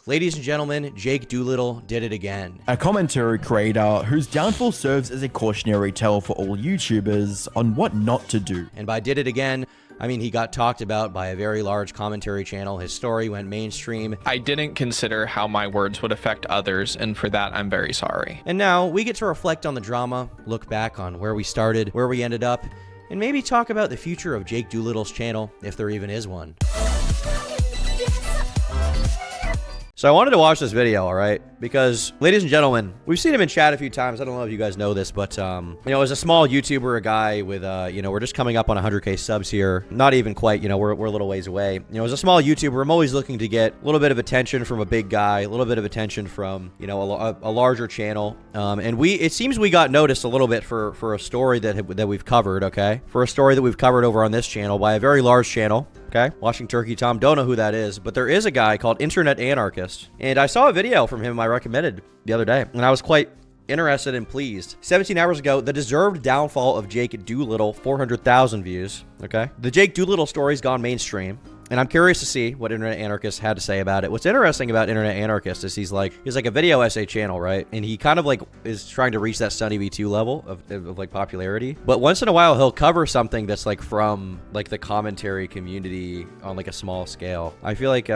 Ladies and gentlemen, Jake Doolittle did it again. A commentary creator whose downfall serves as a cautionary tale for all YouTubers on what not to do. And by did it again, I mean he got talked about by a very large commentary channel. His story went mainstream. I didn't consider how my words would affect others, and for that, I'm very sorry. And now we get to reflect on the drama, look back on where we started, where we ended up, and maybe talk about the future of Jake Doolittle's channel, if there even is one. So I wanted to watch this video, all right? Because, ladies and gentlemen, we've seen him in chat a few times. I don't know if you guys know this, but, as a small YouTuber, a guy with, we're just coming up on 100K subs here. Not even quite, we're a little ways away. As a small YouTuber, I'm always looking to get a little bit of attention from a big guy, a little bit of attention from, a larger channel. And it seems we got noticed a little bit for a story that we've covered, okay? For a story that we've covered over on this channel by a very large channel. Okay, Watching Turkey Tom, don't know who that is, but there is a guy called Internet Anarchist, and I saw a video from him I recommended the other day, and I was quite interested and pleased. 17 hours ago, the deserved downfall of Jake Doolittle, 400,000 views, okay? The Jake Doolittle story's gone mainstream, and I'm curious to see what Internet Anarchist had to say about it. What's interesting about Internet Anarchist is he's like a video essay channel, right? And he kind of is trying to reach that Sunny V2 level of popularity. But once in a while, he'll cover something that's from the commentary community on a small scale. I feel like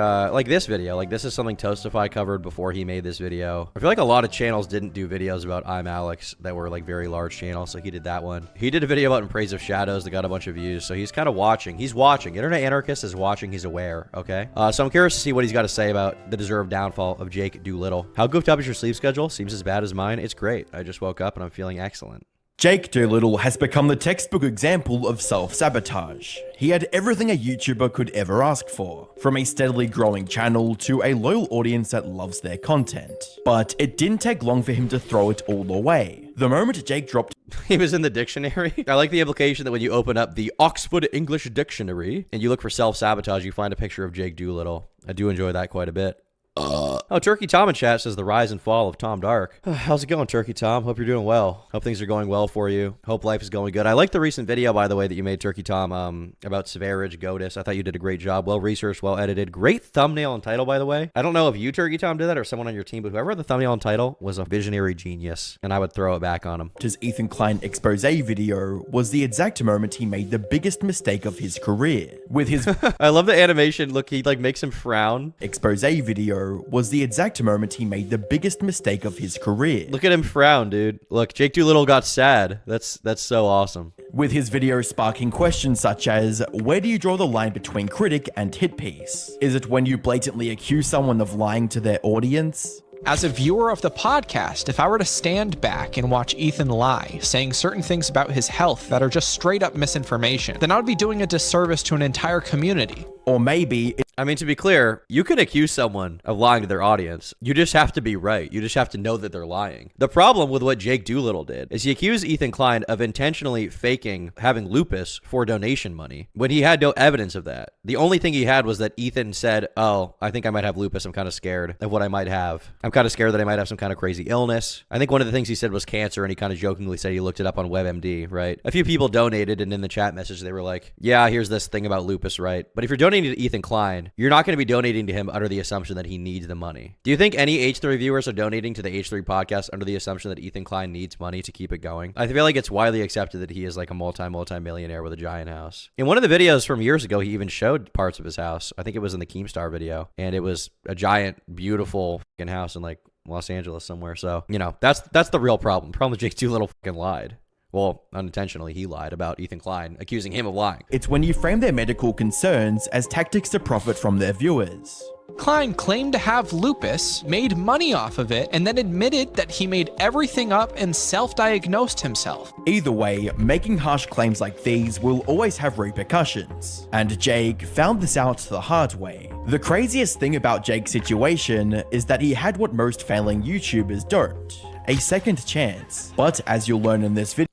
this video, this is something Toastify covered before he made this video. I feel like a lot of channels didn't do videos about I'm Alex that were very large channels, so he did that one. He did a video about In Praise of Shadows that got a bunch of views, so he's kind of watching. He's watching. Internet Anarchist is watching. He's aware, okay? So I'm curious to see what he's got to say about the deserved downfall of Jake Doolittle. How goofed up is your sleep schedule? Seems as bad as mine. It's great. I just woke up and I'm feeling excellent. Jake Doolittle has become the textbook example of self-sabotage. He had everything a YouTuber could ever ask for, from a steadily growing channel to a loyal audience that loves their content. But it didn't take long for him to throw it all away. The moment Jake dropped he was in the dictionary. I like the implication that when you open up the Oxford English Dictionary and you look for self-sabotage, you find a picture of Jake Doolittle. I do enjoy that quite a bit. Oh, Turkey Tom in chat says the rise and fall of Tom Dark. How's it going, Turkey Tom? Hope you're doing well. Hope things are going well for you. Hope life is going good. I like the recent video, by the way, that you made, Turkey Tom, about Severage Godis. I thought you did a great job. Well researched, well edited. Great thumbnail and title, by the way. I don't know if you, Turkey Tom, did that or someone on your team, but whoever had the thumbnail and title was a visionary genius, and I would throw it back on him. His Ethan Klein expose video was the exact moment he made the biggest mistake of his career. With his I love the animation. Look, he makes him frown. Expose video was the exact moment he made the biggest mistake of his career. Look at him frown, dude. Look, Jake Doolittle got sad. That's so awesome. With his video sparking questions such as, where do you draw the line between critic and hit piece? Is it when you blatantly accuse someone of lying to their audience? As a viewer of the podcast, if I were to stand back and watch Ethan lie, saying certain things about his health that are just straight up misinformation, then I would be doing a disservice to an entire community. Or maybe I mean, to be clear, you can accuse someone of lying to their audience. You just have to be right. You just have to know that they're lying. The problem with what Jake Doolittle did is he accused Ethan Klein of intentionally faking having lupus for donation money when he had no evidence of that. The only thing he had was that Ethan said, oh, I think I might have lupus. I'm kind of scared of what I might have. I'm kind of scared that I might have some kind of crazy illness. I think one of the things he said was cancer, and he kind of jokingly said he looked it up on WebMD, right? A few people donated, and in the chat message, they were like, yeah, here's this thing about lupus, right? But if you're donating to Ethan Klein, you're not going to be donating to him under the assumption that he needs the money. Do you think any H3 viewers are donating to the H3 podcast under the assumption that Ethan Klein needs money to keep it going? I feel like it's widely accepted that he is like a multi-millionaire with a giant house. In one of the videos from years ago, he even showed parts of his house. I think it was in the Keemstar video, and it was a giant, beautiful fucking house in like Los Angeles somewhere. So, that's the real problem. The problem with Jake Doolittle fucking lied. Well, unintentionally, he lied about Ethan Klein, accusing him of lying. It's when you frame their medical concerns as tactics to profit from their viewers. Klein claimed to have lupus, made money off of it, and then admitted that he made everything up and self-diagnosed himself. Either way, making harsh claims like these will always have repercussions. And Jake found this out the hard way. The craziest thing about Jake's situation is that he had what most failing YouTubers don't. A second chance. But as you'll learn in this video,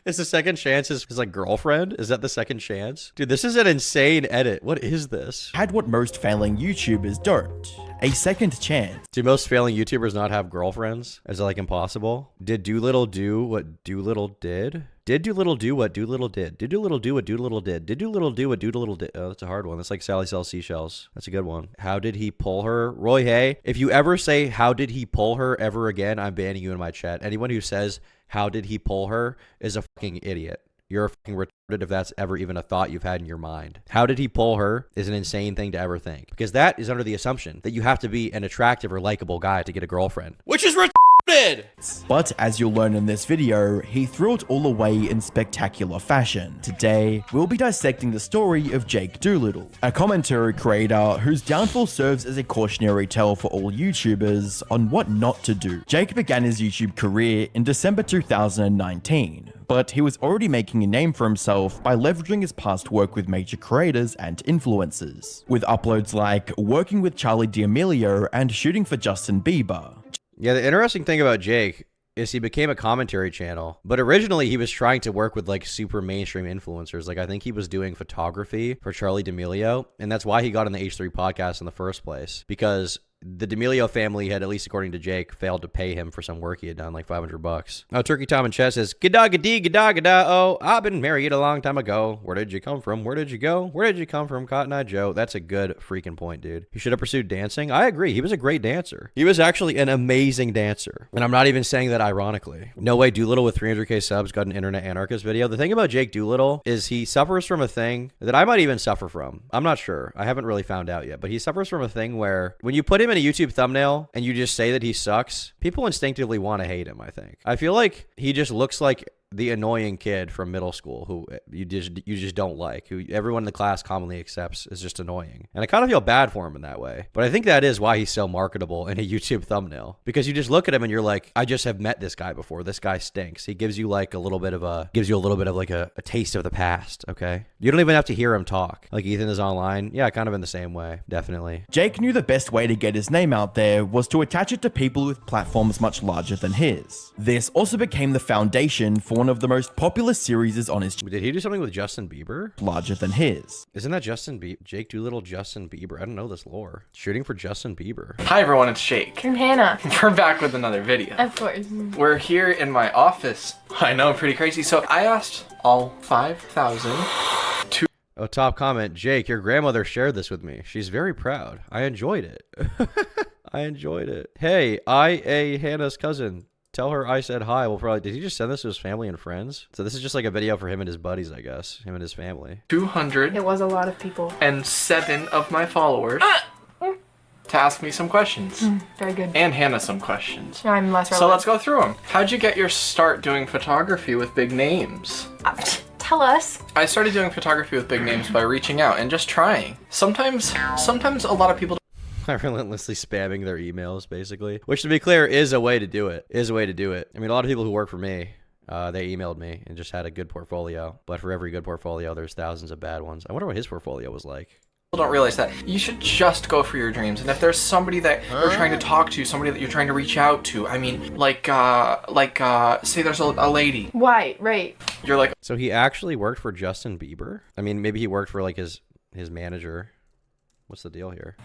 Is the second chance his like girlfriend? Is that the second chance? Dude, this is an insane edit. What is this? Had what most failing YouTubers don't. a second chance. Do most failing YouTubers not have girlfriends? Is it like impossible? Did Doolittle do what Doolittle did? Did Doolittle do what Doolittle did? Did Doolittle do what Doolittle did? Did Doolittle do what Doolittle did? Oh, that's a hard one. That's like Sally sells seashells. That's a good one. How did he pull her? Roy Hay, if you ever say, how did he pull her ever again, I'm banning you in my chat. Anyone who says, how did he pull her is a fucking idiot. You're a fucking retarded if that's ever even a thought you've had in your mind. How did he pull her is an insane thing to ever think. Because that is under the assumption that you have to be an attractive or likable guy to get a girlfriend. Which is retarded! But as you'll learn in this video, he threw it all away in spectacular fashion. Today, we'll be dissecting the story of Jake Doolittle, a commentary creator whose downfall serves as a cautionary tale for all YouTubers on what not to do. Jake began his YouTube career in December 2019. But he was already making a name for himself by leveraging his past work with major creators and influencers, with uploads like working with Charli D'Amelio and shooting for Justin Bieber. Yeah, the interesting thing about Jake is he became a commentary channel, but originally he was trying to work with like super mainstream influencers. Like I think he was doing photography for Charli D'Amelio, and that's why he got on the H3 podcast in the first place, because the D'Amelio family had, at least according to Jake, failed to pay him for some work he had done, like $500. Oh, Turkey Tom and Chess says, "Gada gadi gada gada. Oh, I've been married a long time ago. Where did you come from? Where did you go? Where did you come from, Cotton Eye Joe?" That's a good freaking point, dude. He should have pursued dancing. I agree. He was a great dancer. He was actually an amazing dancer. And I'm not even saying that ironically. No way Doolittle with 300k subs got an internet anarchist video. The thing about Jake Doolittle is he suffers from a thing that I might even suffer from. I'm not sure. I haven't really found out yet, but he suffers from a thing where when you put him in a YouTube thumbnail and you just say that he sucks, people instinctively want to hate him, I think. I feel like he just looks like the annoying kid from middle school who you just don't like, who everyone in the class commonly accepts is just annoying. And I kind of feel bad for him in that way. But I think that is why he's so marketable in a YouTube thumbnail, because you just look at him and you're like, I just have met this guy before. This guy stinks. He gives you like a little bit of a taste of the past. Okay. You don't even have to hear him talk. Like Ethan is online. Yeah, kind of in the same way. Definitely. Jake knew the best way to get his name out there was to attach it to people with platforms much larger than his. This also became the foundation for one of the most popular series on his Did he do something with Justin Bieber? Larger than his. Isn't that Jake Doolittle, Justin Bieber? I don't know this lore. Shooting for Justin Bieber. Hi everyone, it's Jake. I'm Hannah. We're back with another video. Of course. We're here in my office. I know, pretty crazy. So I asked all 5,000 to... Oh, top comment. Jake, your grandmother shared this with me. She's very proud. I enjoyed it. I enjoyed it. Hey, Hannah's cousin. Tell her I said hi. Well, probably, did he just send this to his family and friends? So this is just like a video for him and his buddies, I guess. Him and his family. 200. It was a lot of people. And 7 of my followers to ask me some questions. Very good. And Hannah some questions. I'm less relevant. So let's go through them. How'd you get your start doing photography with big names? Tell us. I started doing photography with big names by reaching out and just trying. Sometimes a lot of people relentlessly spamming their emails, basically. Which, to be clear, is a way to do it. I mean, a lot of people who work for me, they emailed me and just had a good portfolio. But for every good portfolio, there's thousands of bad ones. I wonder what his portfolio was like. People don't realize that. You should just go for your dreams. And if there's somebody that you're trying to talk to, somebody that you're trying to reach out to, I mean, say there's a lady. Right. You're like... So he actually worked for Justin Bieber? I mean, maybe he worked for, like, his manager. What's the deal here?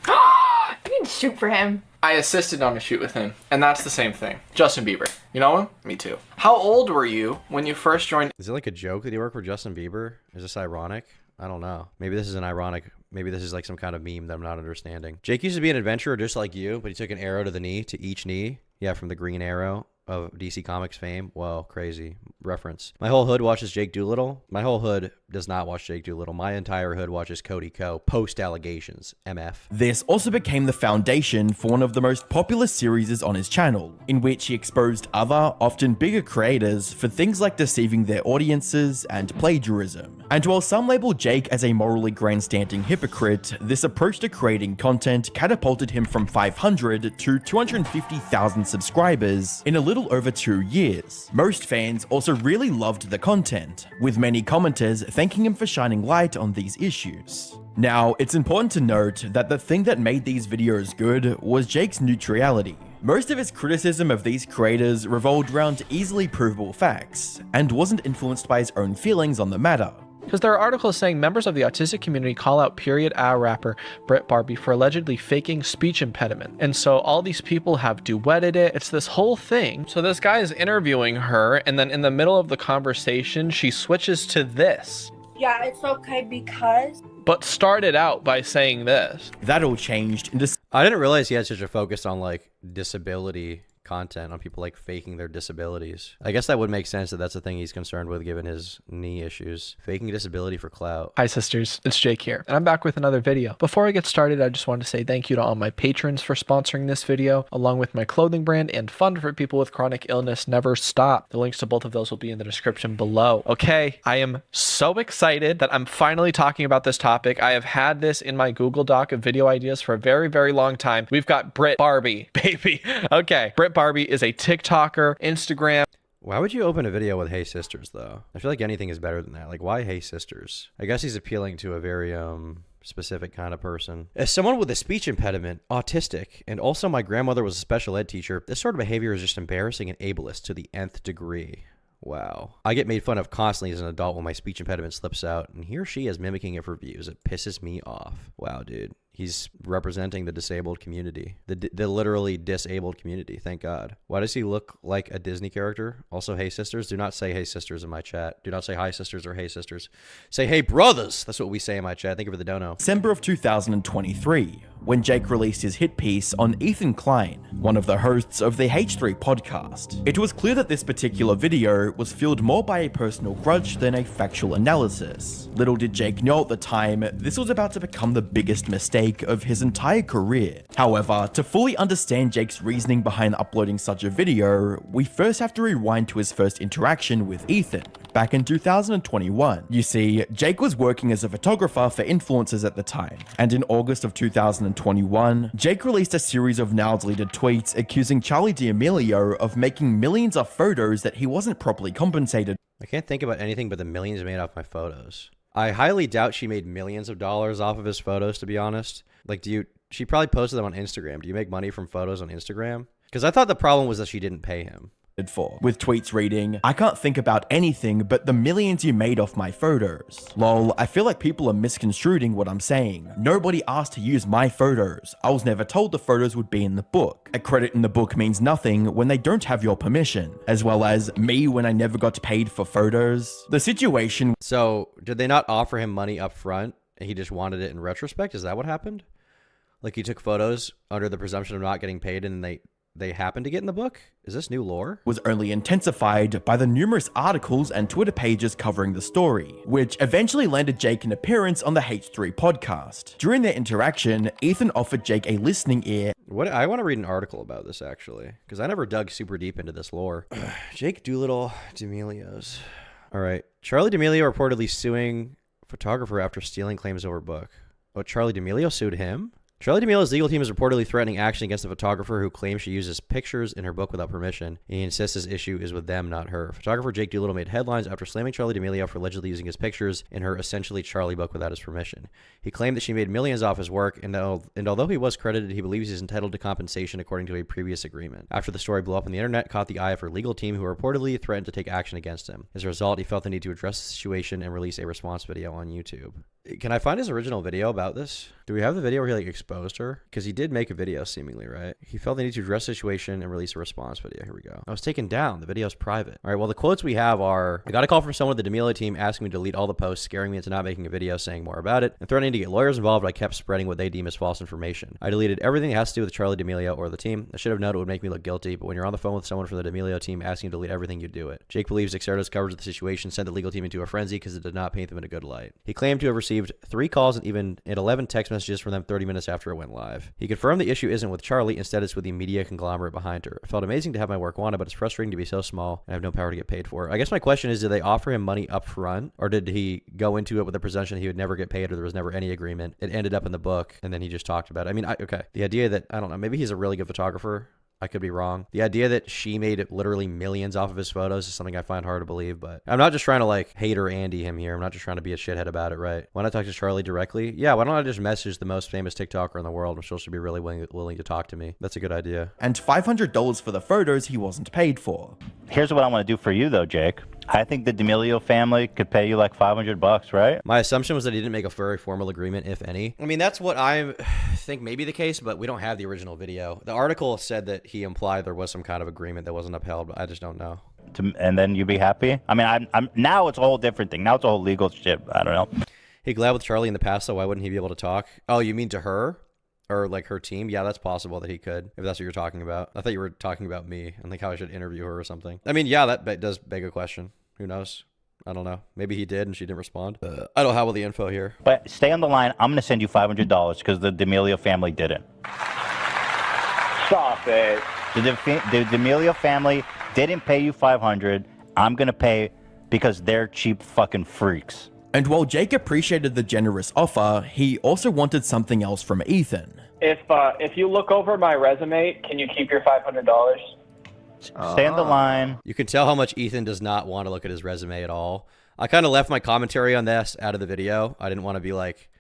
You can shoot for him. I assisted on a shoot with him, and that's the same thing. Justin Bieber. You know him? Me too. How old were you when you first joined? Is it like a joke that he worked for Justin Bieber? Is this ironic? I don't know. Maybe this is maybe this is like some kind of meme that I'm not understanding. Jake used to be an adventurer just like you, but he took an arrow to the knee, to each knee. Yeah, from the Green Arrow of DC Comics fame. Whoa, crazy reference. My whole hood watches Jake Doolittle. My whole hood does not watch Jake Doolittle. My entire hood watches Cody Co. Post allegations. MF. This also became the foundation for one of the most popular series on his channel, in which he exposed other, often bigger creators for things like deceiving their audiences and plagiarism. And while some label Jake as a morally grandstanding hypocrite, this approach to creating content catapulted him from 500 to 250,000 subscribers in a little over 2 years. Most fans also really loved the content, with many commenters thanking him for shining light on these issues. Now, it's important to note that the thing that made these videos good was Jake's neutrality. Most of his criticism of these creators revolved around easily provable facts, and wasn't influenced by his own feelings on the matter. Because there are articles saying members of the autistic community call out period rapper Brit Barbie for allegedly faking speech impediment. And so all these people have duetted it. It's this whole thing. So this guy is interviewing her, and then in the middle of the conversation, she switches to this. Yeah, it's okay because... But started out by saying this. That all changed in I didn't realize he had such a focus on like disability content, on people like faking their disabilities. I guess that would make sense that that's the thing he's concerned with given his knee issues. Faking a disability for clout. Hi sisters, it's Jake here, and I'm back with another video. Before I get started, I just want to say thank you to all my patrons for sponsoring this video, along with my clothing brand and fund for people with chronic illness, Never Stop. The links to both of those will be in the description below. Okay, I am so excited that I'm finally talking about this topic. I have had this in my Google Doc of video ideas for a very, very long time. We've got Brit Barbie, baby. Okay, Brit Barbie is a TikToker, Instagram. Why would you open a video with Hey Sisters, though? I feel like anything is better than that. Like, why Hey Sisters? I guess he's appealing to a very, specific kind of person. As someone with a speech impediment, autistic, and also my grandmother was a special ed teacher, this sort of behavior is just embarrassing and ableist to the nth degree. Wow. I get made fun of constantly as an adult when my speech impediment slips out, and he or she is mimicking it for views. It pisses me off. Wow, dude. He's representing the disabled community. The literally disabled community, thank God. Why does he look like a Disney character? Also, Hey Sisters. Do not say Hey Sisters in my chat. Do not say Hi Sisters or Hey Sisters. Say Hey Brothers. That's what we say in my chat. Thank you for the dono. December of 2023, when Jake released his hit piece on Ethan Klein, one of the hosts of the H3 podcast. It was clear that this particular video was fueled more by a personal grudge than a factual analysis. Little did Jake know at the time, this was about to become the biggest mistake of his entire career. However, to fully understand Jake's reasoning behind uploading such a video, we first have to rewind to his first interaction with Ethan, back in 2021. You see, Jake was working as a photographer for influencers at the time, and in August of 2021, Jake released a series of now deleted tweets accusing Charli D'Amelio of making millions of photos that he wasn't properly compensated. I can't think about anything but the millions made off my photos. I highly doubt she made millions of dollars off of his photos, to be honest. Like, she probably posted them on Instagram. Do you make money from photos on Instagram? Because I thought the problem was that she didn't pay him. For, with tweets reading, I can't think about anything but the millions you made off my photos. Lol, I feel like people are misconstruing what I'm saying. Nobody asked to use my photos. I was never told the photos would be in the book. A credit in the book means nothing when they don't have your permission, as well as me when I never got paid for photos. The situation... So, did they not offer him money up front and he just wanted it in retrospect? Is that what happened? Like, he took photos under the presumption of not getting paid and they happened to get in the book? Is this new lore? Was only intensified by the numerous articles and Twitter pages covering the story, which eventually landed Jake an appearance on the H3 podcast. During their interaction, Ethan offered Jake a listening ear. I want to read an article about this, actually, because I never dug super deep into this lore. Jake Doolittle, D'Amelios. All right. Charli D'Amelio reportedly suing photographer after stealing claims over book. Oh, Charli D'Amelio sued him? Charli D'Amelio's legal team is reportedly threatening action against the photographer who claims she uses pictures in her book without permission. He insists his issue is with them, not her. Photographer Jake Doolittle made headlines after slamming Charli D'Amelio for allegedly using his pictures in her essentially Charlie book without his permission. He claimed that she made millions off his work, and although he was credited, he believes he's entitled to compensation according to a previous agreement. After the story blew up on the internet, caught the eye of her legal team, who reportedly threatened to take action against him. As a result, he felt the need to address the situation and release a response video on YouTube. Can I find his original video about this? Do we have the video where he like exposed her? Because he did make a video seemingly, right? He felt the need to address the situation and release a response video. Here we go. I was taken down. The video's private. All right, well, the quotes we have are, I got a call from someone at the D'Amelio team asking me to delete all the posts, scaring me into not making a video saying more about it, and threatening to get lawyers involved. I kept spreading what they deem as false information. I deleted everything that has to do with Charli D'Amelio or the team. I should have known it would make me look guilty, but when you're on the phone with someone from the D'Amelio team asking you to delete everything, you do it. Jake believes Xerdo's coverage of the situation sent the legal team into a frenzy because it did not paint them in a good light. He claimed to have received 3 calls and 11 text messages from them 30 minutes after it went live. He confirmed the issue isn't with Charli, instead it's with the media conglomerate behind her. It felt amazing to have my work wanted, but it's frustrating to be so small and I have no power to get paid for it. I guess my question is, did they offer him money up front, or did he go into it with the presumption he would never get paid or there was never any agreement? It ended up in the book and then he just talked about it. I mean, okay. The idea that, I don't know, maybe he's a really good photographer. I could be wrong. The idea that she made literally millions off of his photos is something I find hard to believe, but I'm not just trying to like hate or Andy him here. I'm not just trying to be a shithead about it, right? Why not talk to Charli directly? Yeah, why don't I just message the most famous TikToker in the world? I'm sure she'll be really willing to talk to me. That's a good idea. And $500 for the photos he wasn't paid for. Here's what I want to do for you though, Jake. I think the D'Amelio family could pay you like $500, right? My assumption was that he didn't make a very formal agreement, if any. I mean, that's what I think may be the case, but we don't have the original video. The article said that he implied there was some kind of agreement that wasn't upheld, but I just don't know. And then you'd be happy? I mean, I'm now it's a whole different thing. Now it's a whole legal shit. I don't know. He glad with Charlie in the past, so why wouldn't he be able to talk? Oh, you mean to her? Or like her team? Yeah, that's possible that he could, if that's what you're talking about. I thought you were talking about me and like how I should interview her or something. I mean, yeah, that does beg a question. Who knows? I don't know. Maybe he did and she didn't respond. I don't have all the info here. But stay on the line. I'm going to send you $500 because the D'Amelio family didn't. Stop it. The D'Amelio family didn't pay you $500. I'm going to pay because they're cheap fucking freaks. And while Jake appreciated the generous offer, he also wanted something else from Ethan. If you look over my resume, can you keep your $500? Stay on the line. You can tell how much Ethan does not want to look at his resume at all. I kind of left my commentary on this out of the video. I didn't want to be like...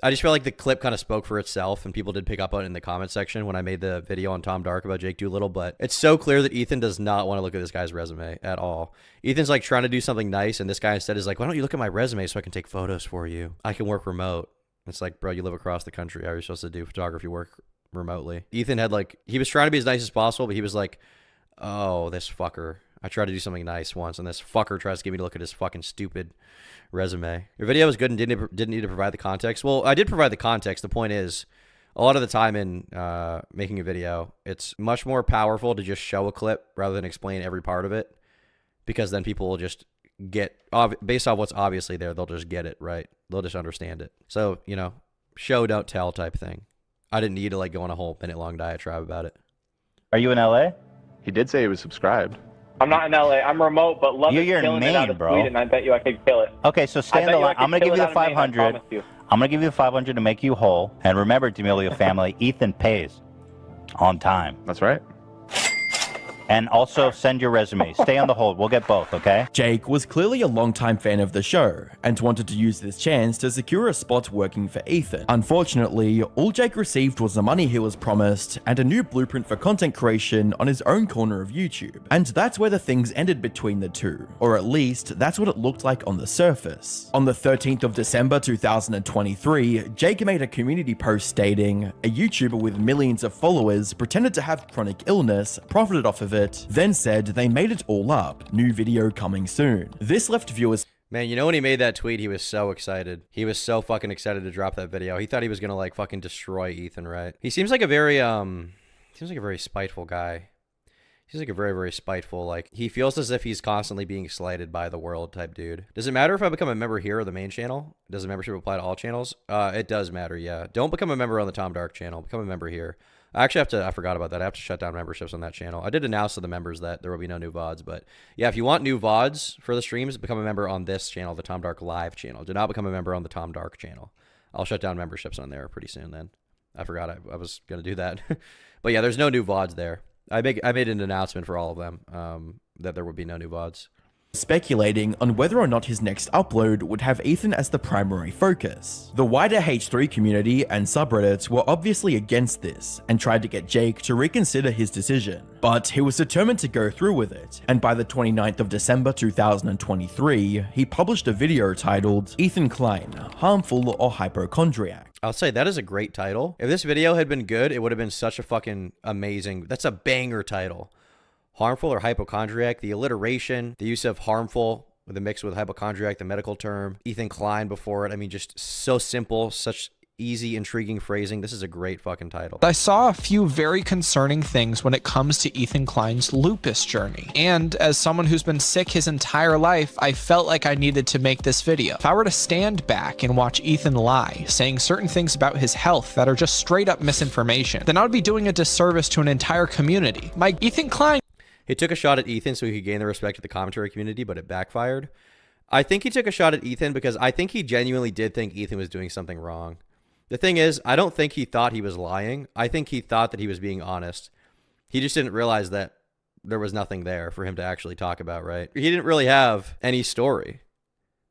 I just felt like the clip kind of spoke for itself, and people did pick up on it in the comment section when I made the video on Tom Dark about Jake Doolittle, but it's so clear that Ethan does not want to look at this guy's resume at all. Ethan's like trying to do something nice, and this guy instead is like, why don't you look at my resume so I can take photos for you? I can work remote. It's like, bro, you live across the country. How are you supposed to do photography work remotely? Ethan had like, he was trying to be as nice as possible, but he was like, oh, this fucker. I tried to do something nice once, and this fucker tries to get me to look at his fucking stupid resume. Your video was good and didn't need to provide the context. Well, I did provide the context. The point is, a lot of the time in making a video, it's much more powerful to just show a clip rather than explain every part of it, because then people will just get, based off what's obviously there, they'll just get it, right? They'll just understand it. So, you know, show, don't tell type thing. I didn't need to like go on a whole minute-long diatribe about it. Are you in LA? He did say he was subscribed. I'm not in LA. I'm remote, but love You're it killing in it out Maine, of bro. Sweden. I bet you I could kill it. Okay, so stay on the line. I'm going to give you the 500. You. I'm going to give you the 500 to make you whole. And remember, D'Amelio family, Ethan pays on time. That's right. And also send your resume. Stay on the hold. We'll get both, okay? Jake was clearly a longtime fan of the show and wanted to use this chance to secure a spot working for Ethan. Unfortunately, all Jake received was the money he was promised and a new blueprint for content creation on his own corner of YouTube. And that's where the things ended between the two, or at least that's what it looked like on the surface. On the 13th of December 2023, Jake made a community post stating, a YouTuber with millions of followers pretended to have chronic illness, profited off of it, then said they made it all up. New video coming soon. This left viewers... Man, you know when he made that tweet, he was so excited. He was so fucking excited to drop that video. He thought he was gonna like fucking destroy Ethan, right? He seems like a very spiteful guy. He's like a very, very spiteful, like, he feels as if he's constantly being slighted by the world type dude. Does it matter if I become a member here or the main channel? Does the membership apply to all channels? It does matter, yeah. Don't become a member on the Tom Dark channel. Become a member here. I actually have to, I forgot about that. I have to shut down memberships on that channel. I did announce to the members that there will be no new VODs, but yeah, if you want new VODs for the streams, become a member on this channel, the Tom Dark Live channel. Do not become a member on the Tom Dark channel. I'll shut down memberships on there pretty soon then. I forgot I was going to do that. But yeah, there's no new VODs there. I made an announcement for all of them that there would be no new VODs. Speculating on whether or not his next upload would have Ethan as the primary focus. The wider H3 community and subreddits were obviously against this and tried to get Jake to reconsider his decision, but he was determined to go through with it, and by the 29th of December 2023, he published a video titled Ethan Klein, Harmful or Hypochondriac. I'll say that is a great title. If this video had been good, it would have been such a fucking amazing, that's a banger title. Harmful or hypochondriac, the alliteration, the use of harmful with a mix with hypochondriac, the medical term, Ethan Klein before it. I mean, just so simple, such easy, intriguing phrasing. This is a great fucking title. I saw a few very concerning things when it comes to Ethan Klein's lupus journey. And as someone who's been sick his entire life, I felt like I needed to make this video. If I were to stand back and watch Ethan lie, saying certain things about his health that are just straight up misinformation, then I would be doing a disservice to an entire community. My Ethan Klein... He took a shot at Ethan so he could gain the respect of the commentary community, but it backfired. I think he took a shot at Ethan because I think he genuinely did think Ethan was doing something wrong. The thing is, I don't think he thought he was lying. I think he thought that he was being honest. He just didn't realize that there was nothing there for him to actually talk about, right? He didn't really have any story.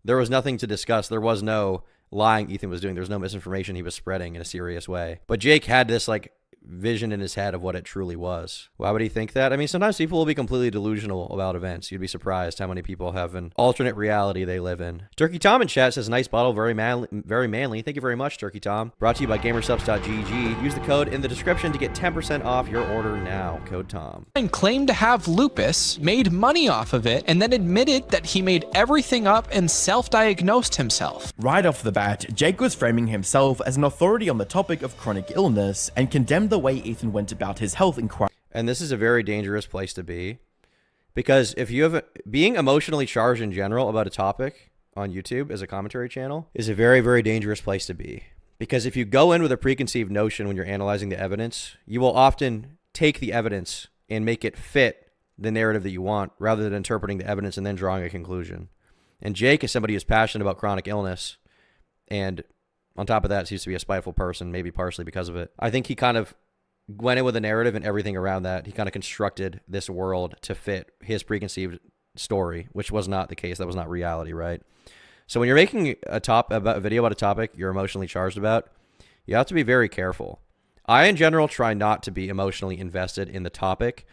There was nothing to discuss. There was no lying Ethan was doing. There was no misinformation he was spreading in a serious way. But Jake had this, like, vision in his head of what it truly was. Why would he think that? I mean, sometimes people will be completely delusional about events. You'd be surprised how many people have an alternate reality they live in. Turkey Tom in chat says, nice bottle, very manly, very manly. Thank you very much, Turkey Tom. Brought to you by gamersubs.gg. Use the code in the description to get 10% off your order now. Code Tom. And claimed to have lupus, made money off of it, and then admitted that he made everything up and self-diagnosed himself. Right off the bat, Jake was framing himself as an authority on the topic of chronic illness and condemned the way Ethan went about his health inquiry. And this is a very dangerous place to be, because if you have being emotionally charged in general about a topic on YouTube as a commentary channel is a very, very dangerous place to be. Because if you go in with a preconceived notion when you're analyzing the evidence, you will often take the evidence and make it fit the narrative that you want rather than interpreting the evidence and then drawing a conclusion. And Jake is somebody who's passionate about chronic illness, and on top of that, seems to be a spiteful person, maybe partially because of it. I think he kind of went in with a narrative and everything around that. He kind of constructed this world to fit his preconceived story, which was not the case. That was not reality, right? So when you're making a video about a topic you're emotionally charged about, you have to be very careful. I, in general, try not to be emotionally invested in the topic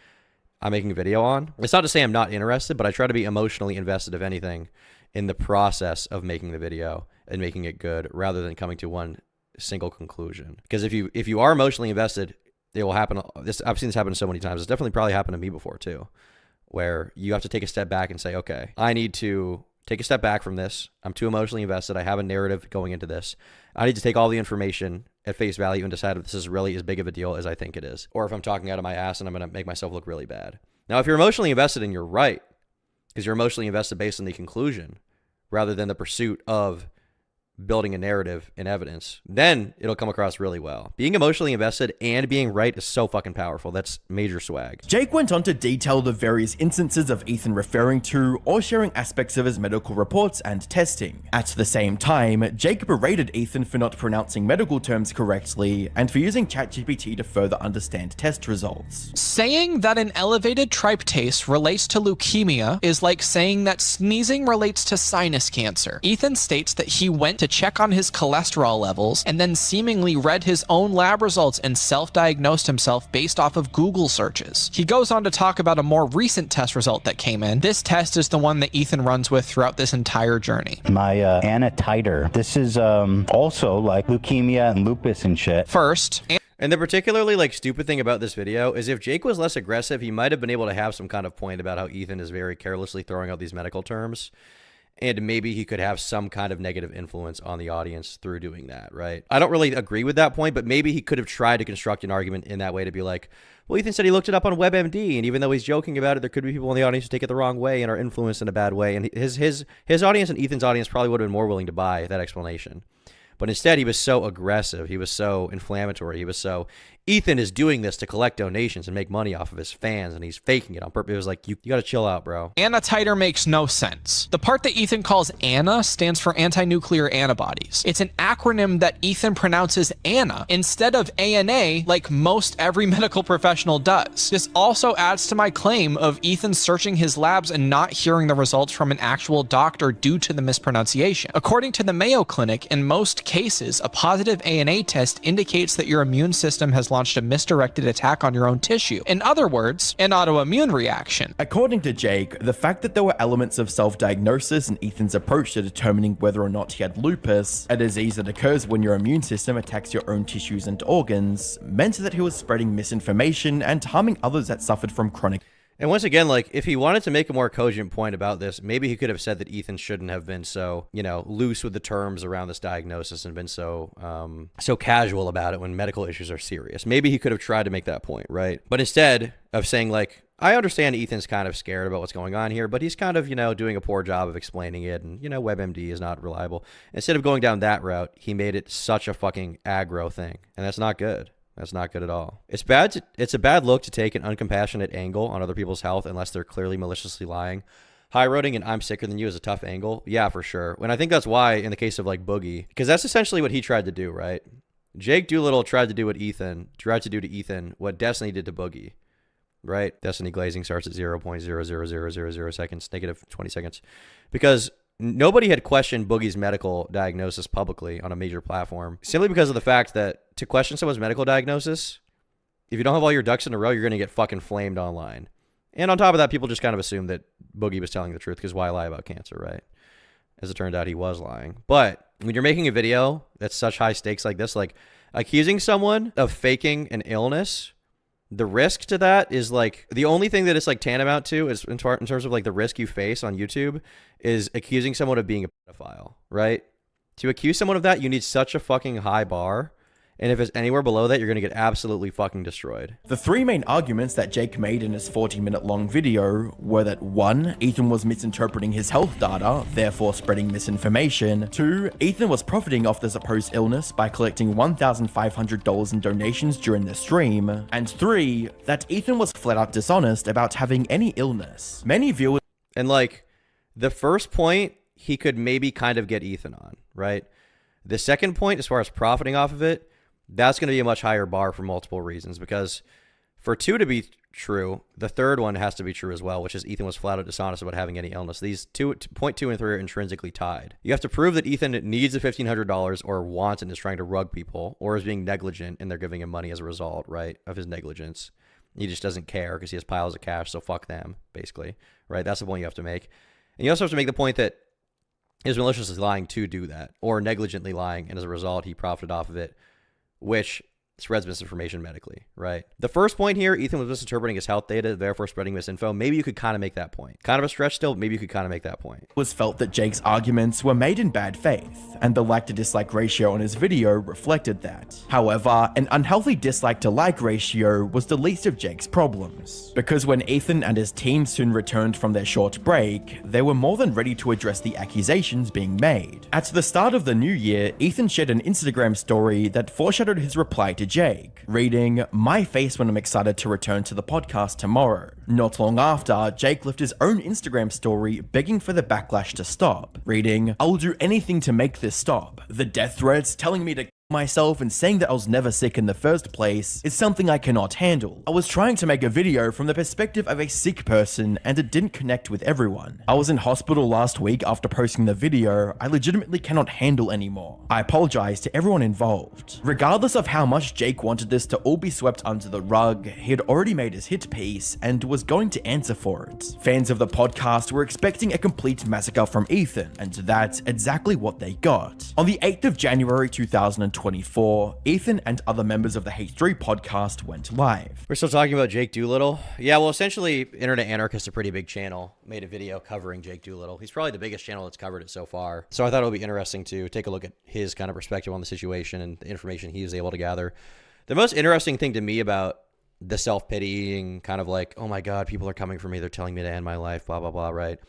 I'm making a video on. It's not to say I'm not interested, but I try to be emotionally invested, if anything, in the process of making the video and making it good rather than coming to one single conclusion. Because if you are emotionally invested, it will happen. I've seen this happen so many times. It's definitely probably happened to me before too, where you have to take a step back and say, okay, I need to take a step back from this. I'm too emotionally invested. I have a narrative going into this. I need to take all the information at face value and decide if this is really as big of a deal as I think it is, or if I'm talking out of my ass and I'm going to make myself look really bad. Now, if you're emotionally invested and you're right, because you're emotionally invested based on the conclusion rather than the pursuit of building a narrative and evidence, then it'll come across really well. Being emotionally invested and being right is so fucking powerful. That's major swag. Jake went on to detail the various instances of Ethan referring to or sharing aspects of his medical reports and testing. At the same time, Jake berated Ethan for not pronouncing medical terms correctly and for using ChatGPT to further understand test results. Saying that an elevated tryptase relates to leukemia is like saying that sneezing relates to sinus cancer. Ethan states that he went to check on his cholesterol levels and then seemingly read his own lab results and self-diagnosed himself based off of Google searches. He goes on to talk about a more recent test result that came in. This test is the one that Ethan runs with throughout this entire journey. My Anna titer. This is also like leukemia and lupus and shit. First, and the particularly stupid thing about this video is if Jake was less aggressive, he might have been able to have some kind of point about how Ethan is very carelessly throwing out these medical terms. And maybe he could have some kind of negative influence on the audience through doing that, right? I don't really agree with that point, but maybe he could have tried to construct an argument in that way to be like, well, Ethan said he looked it up on WebMD, and even though he's joking about it, there could be people in the audience who take it the wrong way and are influenced in a bad way. And his audience and Ethan's audience probably would have been more willing to buy that explanation. But instead, he was so aggressive. He was so inflammatory. He was so, Ethan is doing this to collect donations and make money off of his fans, and he's faking it on purpose. It was like, you got to chill out, bro. Anna titer makes no sense. The part that Ethan calls Anna stands for anti-nuclear antibodies. It's an acronym that Ethan pronounces Anna instead of ANA like most every medical professional does. This also adds to my claim of Ethan searching his labs and not hearing the results from an actual doctor due to the mispronunciation. According to the Mayo Clinic, in most cases, a positive ANA test indicates that your immune system has launched a misdirected attack on your own tissue. In other words, an autoimmune reaction. According to Jake, the fact that there were elements of self-diagnosis in Ethan's approach to determining whether or not he had lupus, a disease that occurs when your immune system attacks your own tissues and organs, meant that he was spreading misinformation and harming others that suffered from chronic. And once again, if he wanted to make a more cogent point about this, maybe he could have said that Ethan shouldn't have been so, loose with the terms around this diagnosis and been so casual about it when medical issues are serious. Maybe he could have tried to make that point, right? But instead of saying I understand Ethan's kind of scared about what's going on here, but he's kind of, doing a poor job of explaining it, and, WebMD is not reliable. Instead of going down that route, he made it such a fucking aggro thing, and that's not good. That's not good at all. It's a bad look to take an uncompassionate angle on other people's health unless they're clearly maliciously lying. High-roading and I'm sicker than you is a tough angle. Yeah, for sure. And I think that's why in the case of Boogie, because that's essentially what he tried to do, right? Jake Doolittle tried to do to Ethan what Destiny did to Boogie, right? Destiny glazing starts at 0.00000 seconds, negative 20 seconds. Because nobody had questioned Boogie's medical diagnosis publicly on a major platform, simply because of the fact that to question someone's medical diagnosis if you don't have all your ducks in a row, you're going to get fucking flamed online. And on top of that, people just kind of assume that Boogie was telling the truth, because why lie about cancer, right? As it turned out, he was lying. But when you're making a video that's such high stakes like this, like accusing someone of faking an illness, the risk to that is like, the only thing that it's like tantamount to is in terms of like the risk you face on YouTube is accusing someone of being a pedophile, right? To accuse someone of that, you need such a fucking high bar. And if it's anywhere below that, you're going to get absolutely fucking destroyed. The three main arguments that Jake made in his 40-minute long video were that 1. Ethan was misinterpreting his health data, therefore spreading misinformation. 2. Ethan was profiting off the supposed illness by collecting $1,500 in donations during the stream. And 3. That Ethan was flat out dishonest about having any illness. Many viewers... And like, the first point, he could maybe kind of get Ethan on, right? The second point, as far as profiting off of it, that's going to be a much higher bar for multiple reasons, because for 2 to be true, the third one has to be true as well, which is Ethan was flat out dishonest about having any illness. These point 2 and 3 are intrinsically tied. You have to prove that Ethan needs the $1,500 or wants and is trying to rug people or is being negligent and they're giving him money as a result, right, of his negligence. He just doesn't care because he has piles of cash, so fuck them, basically, right? That's the point you have to make. And you also have to make the point that he was maliciously lying to do that, or negligently lying, and as a result, he profited off of it, which spreads misinformation medically, right? The first point here, Ethan was misinterpreting his health data, therefore spreading misinfo. Maybe you could kind of make that point. Kind of a stretch still, maybe you could kind of make that point. Was felt that Jake's arguments were made in bad faith, and the like to dislike ratio on his video reflected that. However, an unhealthy dislike to like ratio was the least of Jake's problems, because when Ethan and his team soon returned from their short break, they were more than ready to address the accusations being made. At the start of the new year, Ethan shared an Instagram story that foreshadowed his reply to Jake, reading, "My face when I'm excited to return to the podcast tomorrow." Not long after, Jake left his own Instagram story begging for the backlash to stop, reading, "I'll do anything to make this stop. The death threats telling me to myself and saying that I was never sick in the first place is something I cannot handle. I was trying to make a video from the perspective of a sick person and it didn't connect with everyone. I was in hospital last week after posting the video. I legitimately cannot handle anymore. I apologize to everyone involved." Regardless of how much Jake wanted this to all be swept under the rug, he had already made his hit piece and was going to answer for it. Fans of the podcast were expecting a complete massacre from Ethan, and that's exactly what they got. On the 8th of January 2024, Ethan and other members of the H3 podcast went live. We're still talking about Jake Doolittle. Yeah, well, essentially, Internet Anarchist, a pretty big channel, made a video covering Jake Doolittle. He's probably the biggest channel that's covered it so far. So I thought it would be interesting to take a look at his kind of perspective on the situation and the information he was able to gather. The most interesting thing to me about the self-pitying kind of like, oh my God, people are coming for me. They're telling me to end my life, blah, blah, blah, right?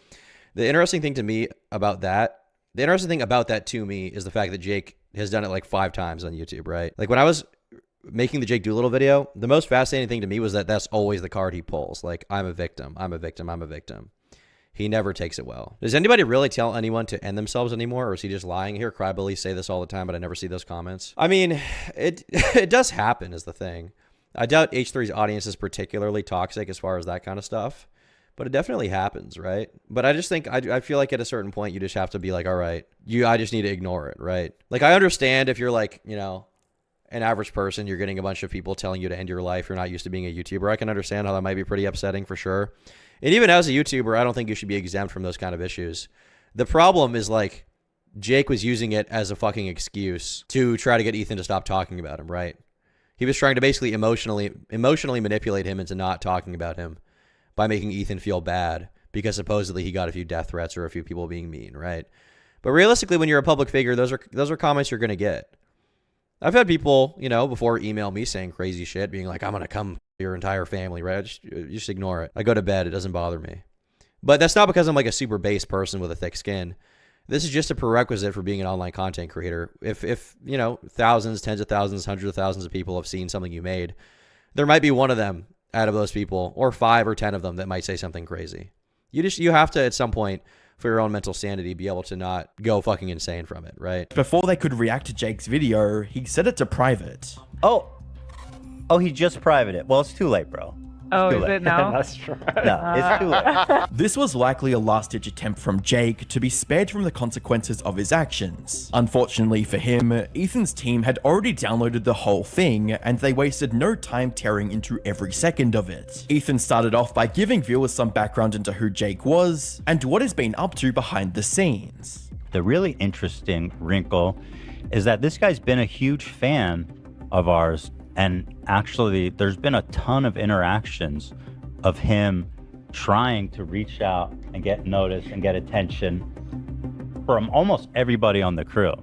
The interesting thing to me about that, to me is the fact that Jake has done it like 5 times on YouTube, right? Like when I was making the Jake Doolittle video, the most fascinating thing to me was that that's always the card he pulls. Like, I'm a victim, I'm a victim, I'm a victim. He never takes it well. Does anybody really tell anyone to end themselves anymore, or is he just lying? I hear Crybilly say this all the time, but I never see those comments. I mean, it does happen is the thing. I doubt H3's audience is particularly toxic as far as that kind of stuff, but it definitely happens, right? But I just think, I feel like at a certain point, you just have to be like, all right, I just need to ignore it, right? Like, I understand if you're like, you know, an average person, you're getting a bunch of people telling you to end your life, you're not used to being a YouTuber. I can understand how that might be pretty upsetting for sure. And even as a YouTuber, I don't think you should be exempt from those kind of issues. The problem is like, Jake was using it as a fucking excuse to try to get Ethan to stop talking about him, right? He was trying to basically emotionally manipulate him into not talking about him by making Ethan feel bad because supposedly he got a few death threats or a few people being mean, right? But realistically, when you're a public figure, those are comments you're going to get. I've had people, you know, before email me saying crazy shit, being like, I'm going to come your entire family, right? Just ignore it. I go to bed. It doesn't bother me. But that's not because I'm like a super base person with a thick skin. This is just a prerequisite for being an online content creator. If you know, thousands, tens of thousands, hundreds of thousands of people have seen something you made, there might be one of them out of those people, or 5 or 10 of them, that might say something crazy. You have to, at some point, for your own mental sanity, be able to not go fucking insane from it, right? Before they could react to Jake's video, he set it to private. Oh, he just privated it. Well, it's too late, bro. Oh, Too is late. it now? That's right. No, it's too late. This was likely a last-ditch attempt from Jake to be spared from the consequences of his actions. Unfortunately for him, Ethan's team had already downloaded the whole thing, and they wasted no time tearing into every second of it. Ethan started off by giving viewers some background into who Jake was, and what he's been up to behind the scenes. The really interesting wrinkle is that this guy's been a huge fan of ours, and actually there's been a ton of interactions of him trying to reach out and get noticed and get attention from almost everybody on the crew.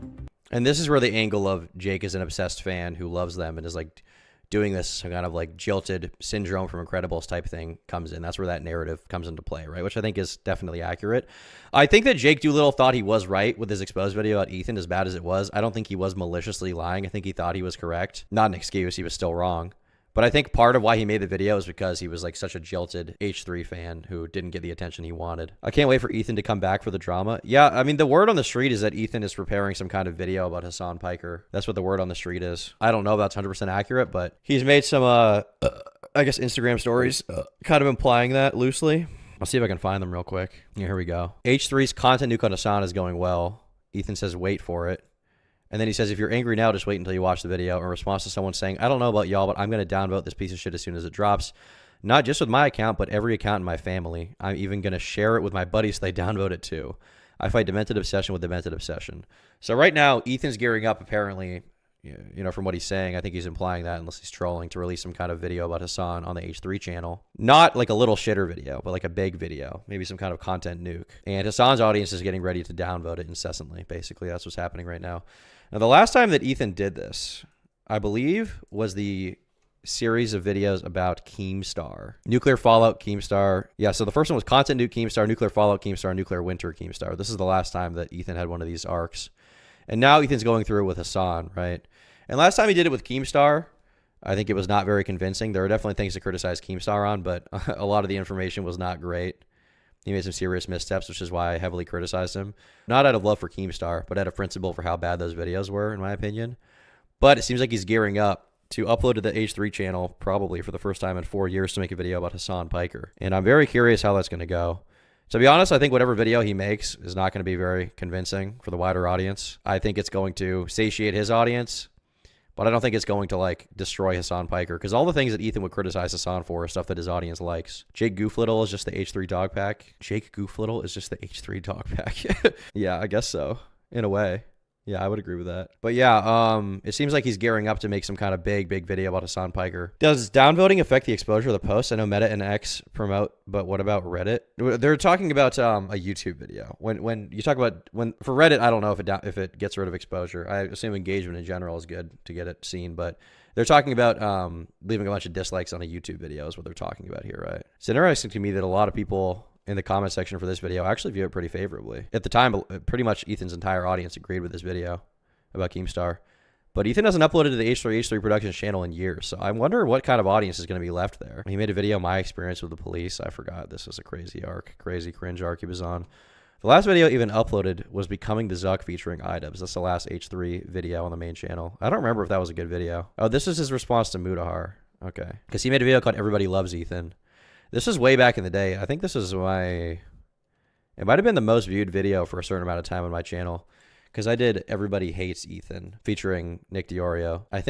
And this is where the angle of Jake is an obsessed fan who loves them and is like doing this kind of like jilted syndrome from Incredibles type thing comes in. That's where that narrative comes into play, right? Which I think is definitely accurate. I think that Jake Doolittle thought he was right with his exposed video at Ethan, as bad as it was. I don't think he was maliciously lying. I think he thought he was correct. Not an excuse. He was still wrong. But I think part of why he made the video is because he was like such a jilted H3 fan who didn't get the attention he wanted. I can't wait for Ethan to come back for the drama. Yeah, I mean, the word on the street is that Ethan is preparing some kind of video about Hassan Piker. That's what the word on the street is. I don't know if that's 100% accurate, but he's made some, I guess, Instagram stories kind of implying that loosely. I'll see if I can find them real quick. Yeah, here we go. H3's content nuke on Hassan is going well. Ethan says, wait for it. And then he says, if you're angry now, just wait until you watch the video. In response to someone saying, I don't know about y'all, but I'm going to downvote this piece of shit as soon as it drops. Not just with my account, but every account in my family. I'm even going to share it with my buddies so they downvote it too. I fight demented obsession with demented obsession. So right now, Ethan's gearing up, apparently, you know, from what he's saying. I think he's implying that, unless he's trolling, to release some kind of video about Hassan on the H3 channel. Not like a little shitter video, but like a big video. Maybe some kind of content nuke. And Hassan's audience is getting ready to downvote it incessantly. Basically, that's what's happening right now. Now, the last time that Ethan did this, I believe, was the series of videos about Keemstar. Nuclear Fallout Keemstar. Yeah, so the first one was Content Nuke Keemstar, Nuclear Fallout Keemstar, Nuclear Winter Keemstar. This is the last time that Ethan had one of these arcs. And now Ethan's going through it with Hassan, right? And last time he did it with Keemstar, I think it was not very convincing. There are definitely things to criticize Keemstar on, but a lot of the information was not great. He made some serious missteps, which is why I heavily criticized him. Not out of love for Keemstar, but out of principle for how bad those videos were, in my opinion. But it seems like he's gearing up to upload to the H3 channel, probably for the first time in 4 years, to make a video about Hassan Piker. And I'm very curious how that's going to go. To be honest, I think whatever video he makes is not going to be very convincing for the wider audience. I think it's going to satiate his audience, but I don't think it's going to, like, destroy Hassan Piker, because all the things that Ethan would criticize Hassan for are stuff that his audience likes. Jake Doolittle is just the H3 dog pack. Jake Doolittle is just the H3 dog pack. Yeah, I guess so, in a way. Yeah, I would agree with that. But yeah, it seems like he's gearing up to make some kind of big video about Hassan Piker. Does downvoting affect the exposure of the post? I know Meta and X promote, but what about Reddit? They're talking about a YouTube video. When you talk about, for Reddit, I don't know if it gets rid of exposure. I assume engagement in general is good to get it seen, but they're talking about leaving a bunch of dislikes on a YouTube video is what they're talking about here, right? It's interesting to me that a lot of people in the comment section for this video actually view it pretty favorably. At the time, pretty much Ethan's entire audience agreed with this video about Keemstar. But Ethan hasn't uploaded to the H3 Productions channel in years, so I wonder what kind of audience is going to be left there. He made a video, My Experience with the Police. I forgot. This is a crazy arc, crazy cringe arc he was on. The last video even uploaded was Becoming the Zuck featuring iDubbbz. That's the last H3 video on the main channel. I don't remember if that was a good video. Oh, this is his response to Mudahar. Okay. Because he made a video called Everybody Loves Ethan. This is way back in the day. I think this is it might have been the most viewed video for a certain amount of time on my channel, because I did Everybody Hates Ethan featuring Nick Diorio. I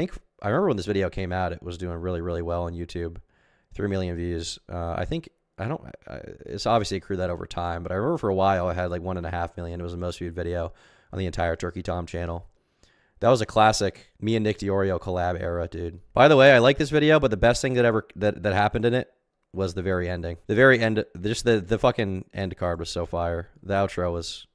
remember when this video came out, it was doing really, really well on YouTube. 3 million views. It's obviously accrued that over time, but I remember for a while I had like 1.5 million. It was the most viewed video on the entire Turkey Tom channel. That was a classic me and Nick Diorio collab era, dude. By the way, I like this video, but the best thing that happened in it was the very ending. The very end, just the fucking end card was so fire. The outro was,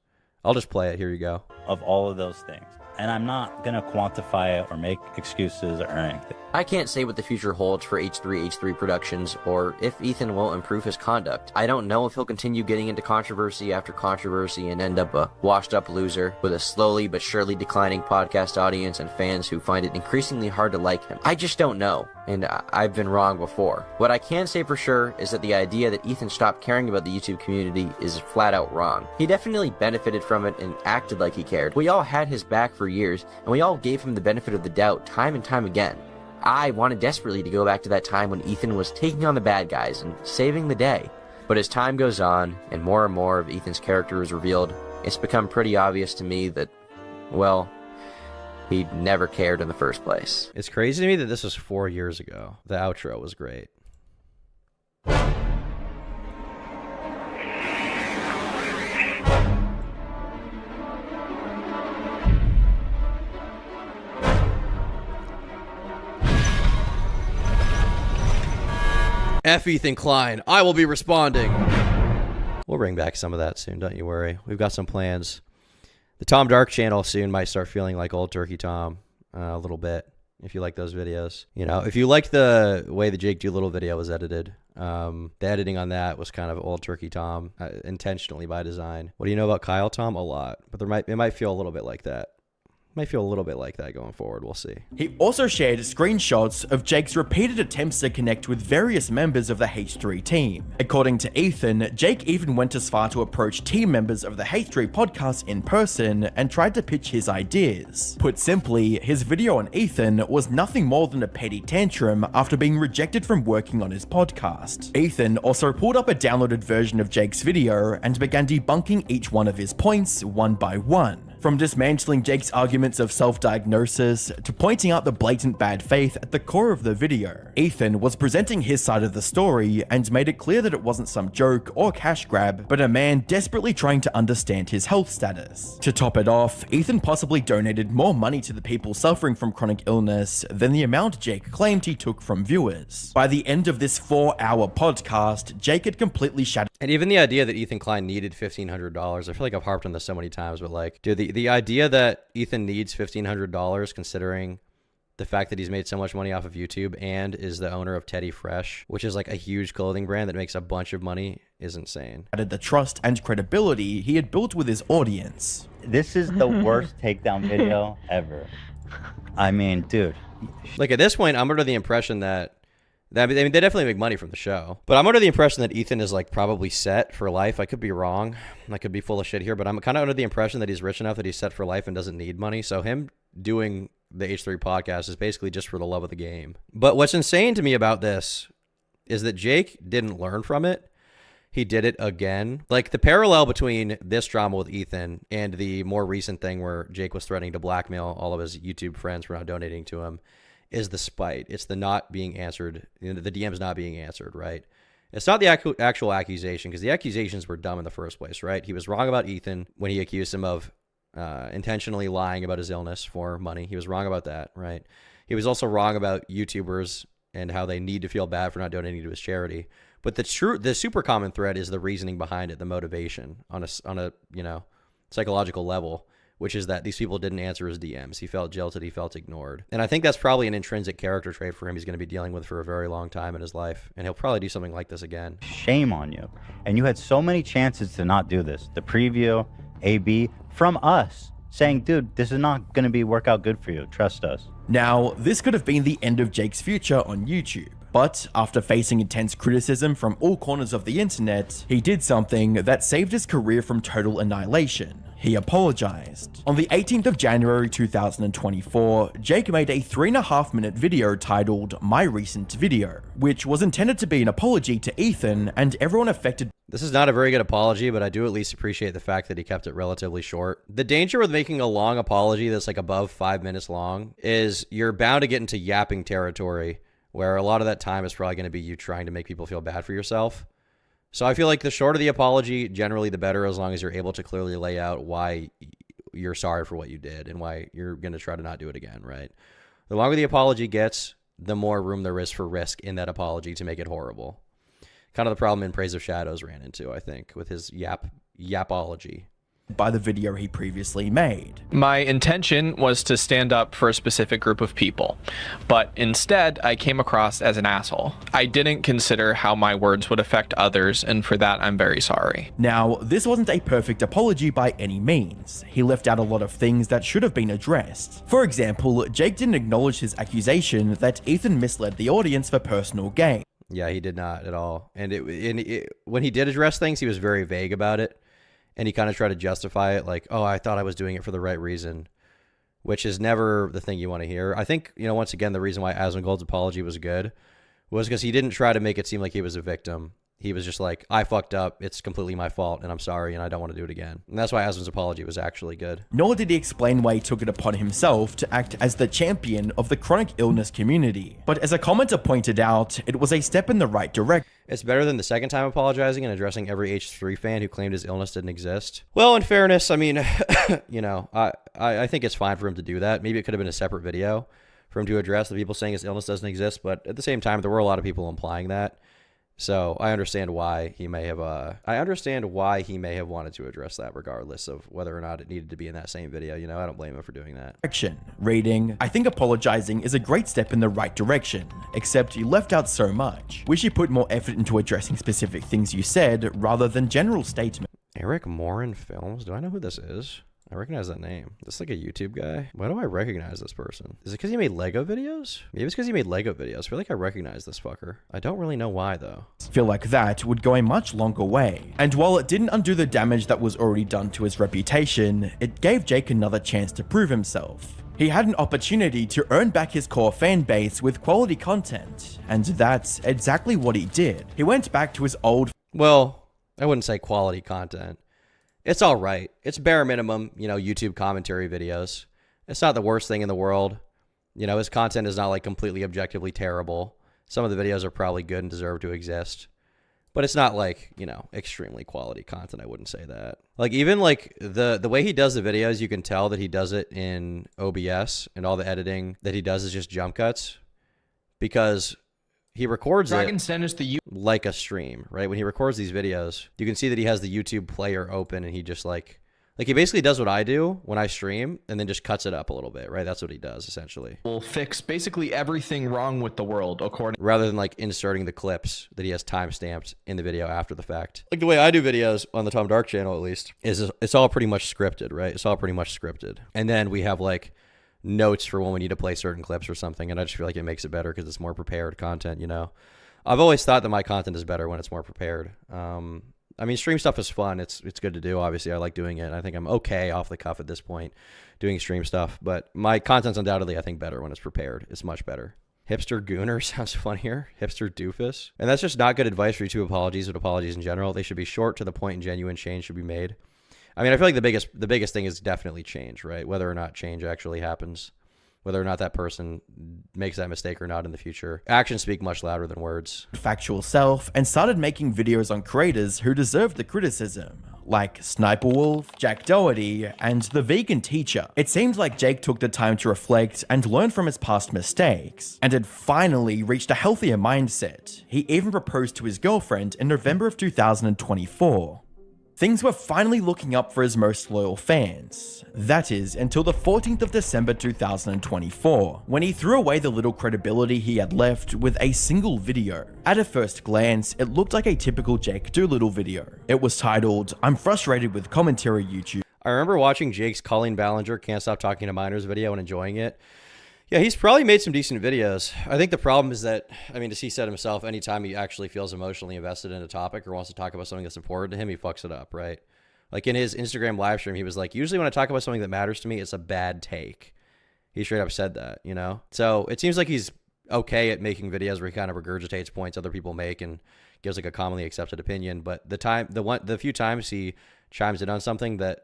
I'll just play it. Here you go. Of all of those things. And I'm not going to quantify it or make excuses or anything. I can't say what the future holds for H3 Productions, or if Ethan will improve his conduct. I don't know if he'll continue getting into controversy after controversy and end up a washed-up loser with a slowly but surely declining podcast audience and fans who find it increasingly hard to like him. I just don't know, and I've been wrong before. What I can say for sure is that the idea that Ethan stopped caring about the YouTube community is flat out wrong. He definitely benefited from it and acted like he cared. We all had his back for years, and we all gave him the benefit of the doubt time and time again. I wanted desperately to go back to that time when Ethan was taking on the bad guys and saving the day. But as time goes on and more of Ethan's character is revealed, it's become pretty obvious to me that, well, he never cared in the first place. It's crazy to me that this was 4 years ago. The outro was great. F Ethan Klein, I will be responding. We'll bring back some of that soon, don't you worry. We've got some plans. The Tom Dark channel soon might start feeling like old Turkey Tom a little bit, if you like those videos. You know, if you liked the way the Jake Doolittle video was edited, the editing on that was kind of old Turkey Tom, intentionally by design. What do you know about Kyle Tom? A lot, but it might feel a little bit like that. Might feel a little bit like that going forward. We'll see. He also shared screenshots of Jake's repeated attempts to connect with various members of the H3 team. According to Ethan, Jake even went as far to approach team members of the H3 podcast in person and tried to pitch his ideas. Put simply, his video on Ethan was nothing more than a petty tantrum after being rejected from working on his podcast. Ethan also pulled up a downloaded version of Jake's video and began debunking each one of his points one by one. From dismantling Jake's arguments of self-diagnosis to pointing out the blatant bad faith at the core of the video, Ethan was presenting his side of the story and made it clear that it wasn't some joke or cash grab, but a man desperately trying to understand his health status. To top it off, Ethan possibly donated more money to the people suffering from chronic illness than the amount Jake claimed he took from viewers. By the end of this 4-hour podcast, Jake had completely shattered. And even the idea that Ethan Klein needed $1,500, I feel like I've harped on this so many times, but like, dude, the idea that Ethan needs $1,500, considering the fact that he's made so much money off of YouTube and is the owner of Teddy Fresh, which is like a huge clothing brand that makes a bunch of money, is insane. The trust and credibility he had built with his audience. This is the worst takedown video ever. I mean, dude. Like, at this point, I'm under the impression that I mean, they definitely make money from the show, but I'm under the impression that Ethan is like probably set for life. I could be wrong. I could be full of shit here, but I'm kind of under the impression that he's rich enough that he's set for life and doesn't need money. So him doing the H3 podcast is basically just for the love of the game. But what's insane to me about this is that Jake didn't learn from it. He did it again. Like, the parallel between this drama with Ethan and the more recent thing where Jake was threatening to blackmail all of his YouTube friends for not donating to him is the spite. It's the not being answered, you know, the DMs not being answered, right? It's not the actual accusation, because the accusations were dumb in the first place, right? He was wrong about Ethan when he accused him of intentionally lying about his illness for money. He was wrong about that, right? He was also wrong about YouTubers and how they need to feel bad for not donating to his charity. But the super common thread is the reasoning behind it, the motivation on a you know, psychological level, which is that these people didn't answer his DMs. He felt jilted. He felt ignored. And I think that's probably an intrinsic character trait for him he's going to be dealing with for a very long time in his life. And he'll probably do something like this again. Shame on you. And you had so many chances to not do this. The preview, AB, from us, saying, dude, this is not going to work out good for you. Trust us. Now, this could have been the end of Jake's future on YouTube. But after facing intense criticism from all corners of the internet, he did something that saved his career from total annihilation. He apologized. On the 18th of January 2024, Jake made a 3.5-minute video titled My Recent Video, which was intended to be an apology to Ethan and everyone affected. This is not a very good apology, but I do at least appreciate the fact that he kept it relatively short. The danger with making a long apology that's like above 5 minutes long is you're bound to get into yapping territory, where a lot of that time is probably going to be you trying to make people feel bad for yourself. So I feel like the shorter the apology, generally the better, as long as you're able to clearly lay out why you're sorry for what you did and why you're going to try to not do it again, right? The longer the apology gets, the more room there is for risk in that apology to make it horrible. Kind of the problem in Praise of Shadows ran into, I think, with his yapology. By the video he previously made. My intention was to stand up for a specific group of people, but instead I came across as an asshole. I didn't consider how my words would affect others, and for that I'm very sorry. Now, this wasn't a perfect apology by any means. He left out a lot of things that should have been addressed. For example, Jake didn't acknowledge his accusation that Ethan misled the audience for personal gain. Yeah, he did not at all. And when he did address things, he was very vague about it. And he kind of tried to justify it like, oh, I thought I was doing it for the right reason. which is never the thing you want to hear. I think, you know, once again, the reason why Asmongold's apology was good was because he didn't try to make it seem like he was a victim. He was just like, I fucked up. It's completely my fault, and I'm sorry, and I don't want to do it again. And that's why Asmon's apology was actually good. Nor did he explain why he took it upon himself to act as the champion of the chronic illness community. But as a commenter pointed out, it was a step in the right direction. It's better than the second time apologizing and addressing every H3 fan who claimed his illness didn't exist. Well, in fairness, I mean, you know, I think it's fine for him to do that. Maybe it could have been a separate video for him to address the people saying his illness doesn't exist, but at the same time, there were a lot of people implying that. So I understand why he may have wanted to address that, regardless of whether or not it needed to be in that same video. You know, I don't blame him for doing that. Reading, I think apologizing is a great step in the right direction, except you left out so much. Wish you put more effort into addressing specific things you said rather than general statements. Eric Morin Films? Do I know who this is? I recognize that name. Is this like a YouTube guy? Why do I recognize this person? Is it because he made Lego videos? Maybe it's because he made Lego videos. I feel like I recognize this fucker. I don't really know why, though. Feel like that would go a much longer way. And while it didn't undo the damage that was already done to his reputation, it gave Jake another chance to prove himself. He had an opportunity to earn back his core fan base with quality content, and that's exactly what he did. He went back to his old... Well, I wouldn't say quality content. It's all right. It's bare minimum, you know, YouTube commentary videos. It's not the worst thing in the world. You know, his content is not like completely objectively terrible. Some of the videos are probably good and deserve to exist. But it's not like, you know, extremely quality content. I wouldn't say that. Like, even like the way he does the videos, you can tell that he does it in OBS, and all the editing that he does is just jump cuts, because he records it like a stream, right? When he records these videos, you can see that he has the YouTube player open, and he just like he basically does what I do when I stream, and then just cuts it up a little bit, right? That's what he does, essentially. Will fix basically everything wrong with the world, according... Rather than like inserting the clips that he has timestamped in the video after the fact. Like the way I do videos on the Tom Dark channel, at least, is it's all pretty much scripted, right? It's all pretty much scripted. And then we have like notes for when we need to play certain clips or something, and I just feel like it makes it better because it's more prepared content, you know? I've always thought that my content is better when it's more prepared. I mean, stream stuff is fun. It's good to do, obviously. I like doing it. I think I'm okay off the cuff at this point doing stream stuff, but my content's undoubtedly, I think, better when it's prepared. It's much better. Hipster Gooner sounds funnier. Hipster Doofus. And that's just not good advice for YouTube apologies, but apologies in general. They should be short, to the point, and genuine change should be made. I mean, I feel like the biggest thing is definitely change, right? Whether or not change actually happens, whether or not that person makes that mistake or not in the future. Actions speak much louder than words. Factual self, and started making videos on creators who deserved the criticism, like Sniper Wolf, Jack Doherty, and the vegan teacher. It seems like Jake took the time to reflect and learn from his past mistakes, and had finally reached a healthier mindset. He even proposed to his girlfriend in November of 2024. Things were finally looking up for his most loyal fans. That is, until the 14th of December 2024, when he threw away the little credibility he had left with a single video. At a first glance, it looked like a typical Jake Doolittle video. It was titled, "I'm frustrated with commentary YouTube." I remember watching Jake's Colleen Ballinger Can't Stop Talking to Minors video and enjoying it. Yeah, he's probably made some decent videos. I think the problem is that, I mean, as he said himself, anytime he actually feels emotionally invested in a topic or wants to talk about something that's important to him, he fucks it up, right? Like in his Instagram live stream, he was like, usually when I talk about something that matters to me, it's a bad take. He straight up said that, you know? So it seems like he's okay at making videos where he kind of regurgitates points other people make and gives like a commonly accepted opinion. But the few times he chimes in on something that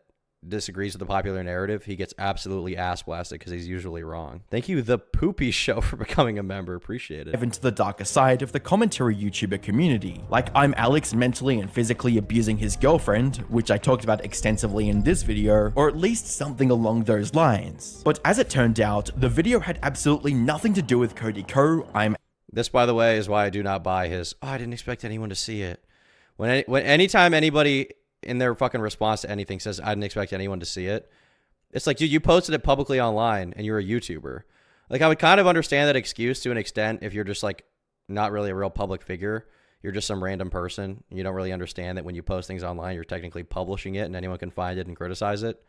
disagrees with the popular narrative, he gets absolutely ass blasted because he's usually wrong. Thank you, The Poopy Show, for becoming a member. Appreciate it. Into the darker side of the commentary YouTuber community. Like, I'm Alex mentally and physically abusing his girlfriend, which I talked about extensively in this video, or at least something along those lines. But as it turned out, the video had absolutely nothing to do with Cody Ko. This, by the way, is why I do not buy his, I didn't expect anyone to see it. Anytime anybody in their fucking response to anything says, I didn't expect anyone to see it, it's like, dude, you posted it publicly online and you're a YouTuber. Like, I would kind of understand that excuse to an extent if you're just like not really a real public figure. You're just some random person. You don't really understand that when you post things online, you're technically publishing it and anyone can find it and criticize it.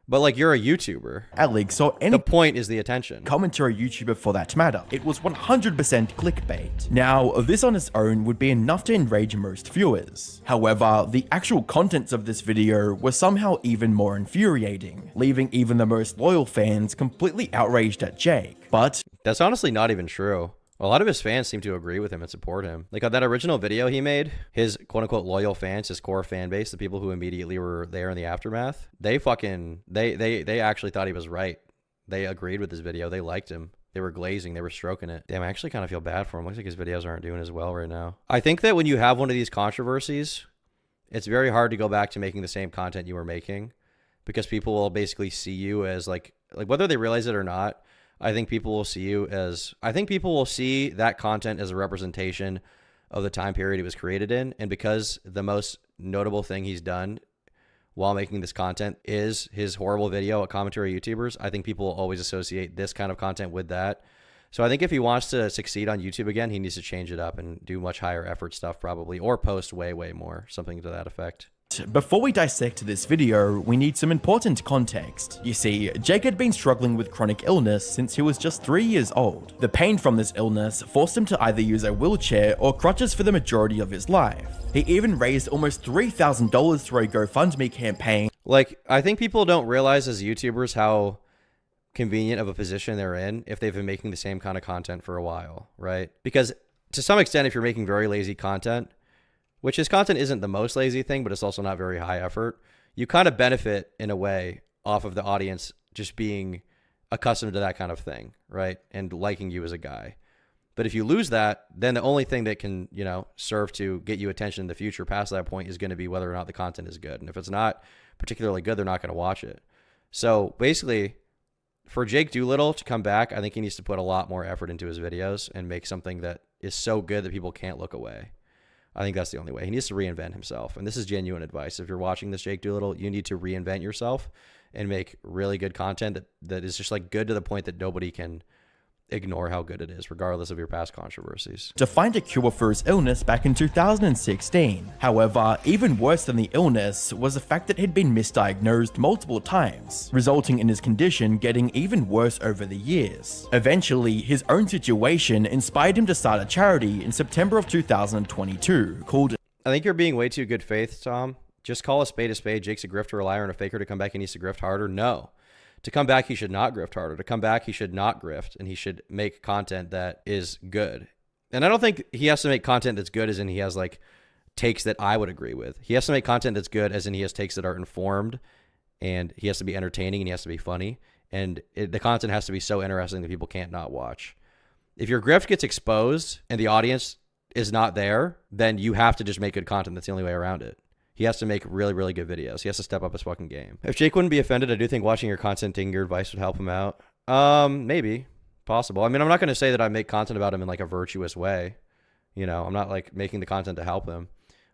But like, you're a YouTuber. Alex, or any The point is the attention. commentary YouTuber for that matter. It was 100% clickbait. Now, this on its own would be enough to enrage most viewers. However, the actual contents of this video were somehow even more infuriating, leaving even the most loyal fans completely outraged at Jake. But That's honestly not even true. A lot of his fans seem to agree with him and support him. Like on that original video he made, his quote-unquote loyal fans, his core fan base, the people who immediately were there in the aftermath, they actually thought he was right. They agreed with his video. They liked him. They were glazing. They were stroking it. Damn, I actually kind of feel bad for him. Looks like his videos aren't doing as well right now. I think that when you have one of these controversies, it's very hard to go back to making the same content you were making, because people will basically see you as like whether they realize it or not, I think people will see that content as a representation of the time period it was created in. And because the most notable thing he's done while making this content is his horrible video at commentary YouTubers, I think people will always associate this kind of content with that. So I think if he wants to succeed on YouTube again, he needs to change it up and do much higher effort stuff probably, or post way more, something to that effect. before we dissect this video, we need some important context. You see, Jake had been struggling with chronic illness since he was just 3 years old. The pain from this illness forced him to either use a wheelchair or crutches for the majority of his life. He even raised almost $3,000 through a GoFundMe campaign. Like, I think people don't realize as YouTubers how convenient of a position they're in if they've been making the same kind of content for a while, right? Because to some extent, if you're making very lazy content, which his content isn't the most lazy thing, but it's also not very high effort, you kind of benefit in a way off of the audience just being accustomed to that kind of thing, right? And liking you as a guy. But if you lose that, then the only thing that can, you know, serve to get you attention in the future past that point is going to be whether or not the content is good. And if it's not particularly good, they're not going to watch it. So basically, for Jake Doolittle to come back, I think he needs to put a lot more effort into his videos and make something that is so good that people can't look away. I think that's the only way. He needs to reinvent himself. And this is genuine advice. If you're watching this Jake Doolittle, you need to reinvent yourself and make really good content that is just like good to the point that nobody can ignore how good it is, regardless of your past controversies. To find a cure for his illness back in 2016. However, even worse than the illness was the fact that he'd been misdiagnosed multiple times, resulting in his condition getting even worse over the years. Eventually, his own situation inspired him to start a charity in September of 2022 called... I think you're being way too good faith, Tom. Just call a spade a spade. Jake's a grifter, a liar, and a faker. To come back, he needs to grift harder. No. To come back, he should not grift harder. To come back, he should not grift, and he should make content that is good. And I don't think he has to make content that's good as in he has like takes that I would agree with. He has to make content that's good as in he has takes that are informed, and he has to be entertaining, and he has to be funny, and the content has to be so interesting that people can't not watch. If your grift gets exposed and the audience is not there, then you have to just make good content. That's the only way around it. He has to make really, really good videos. He has to step up his fucking game. If Jake wouldn't be offended, I do think watching your content, taking your advice would help him out. Maybe. Possible. I mean, I'm not going to say that I make content about him in like a virtuous way. You know, I'm not like making the content to help him.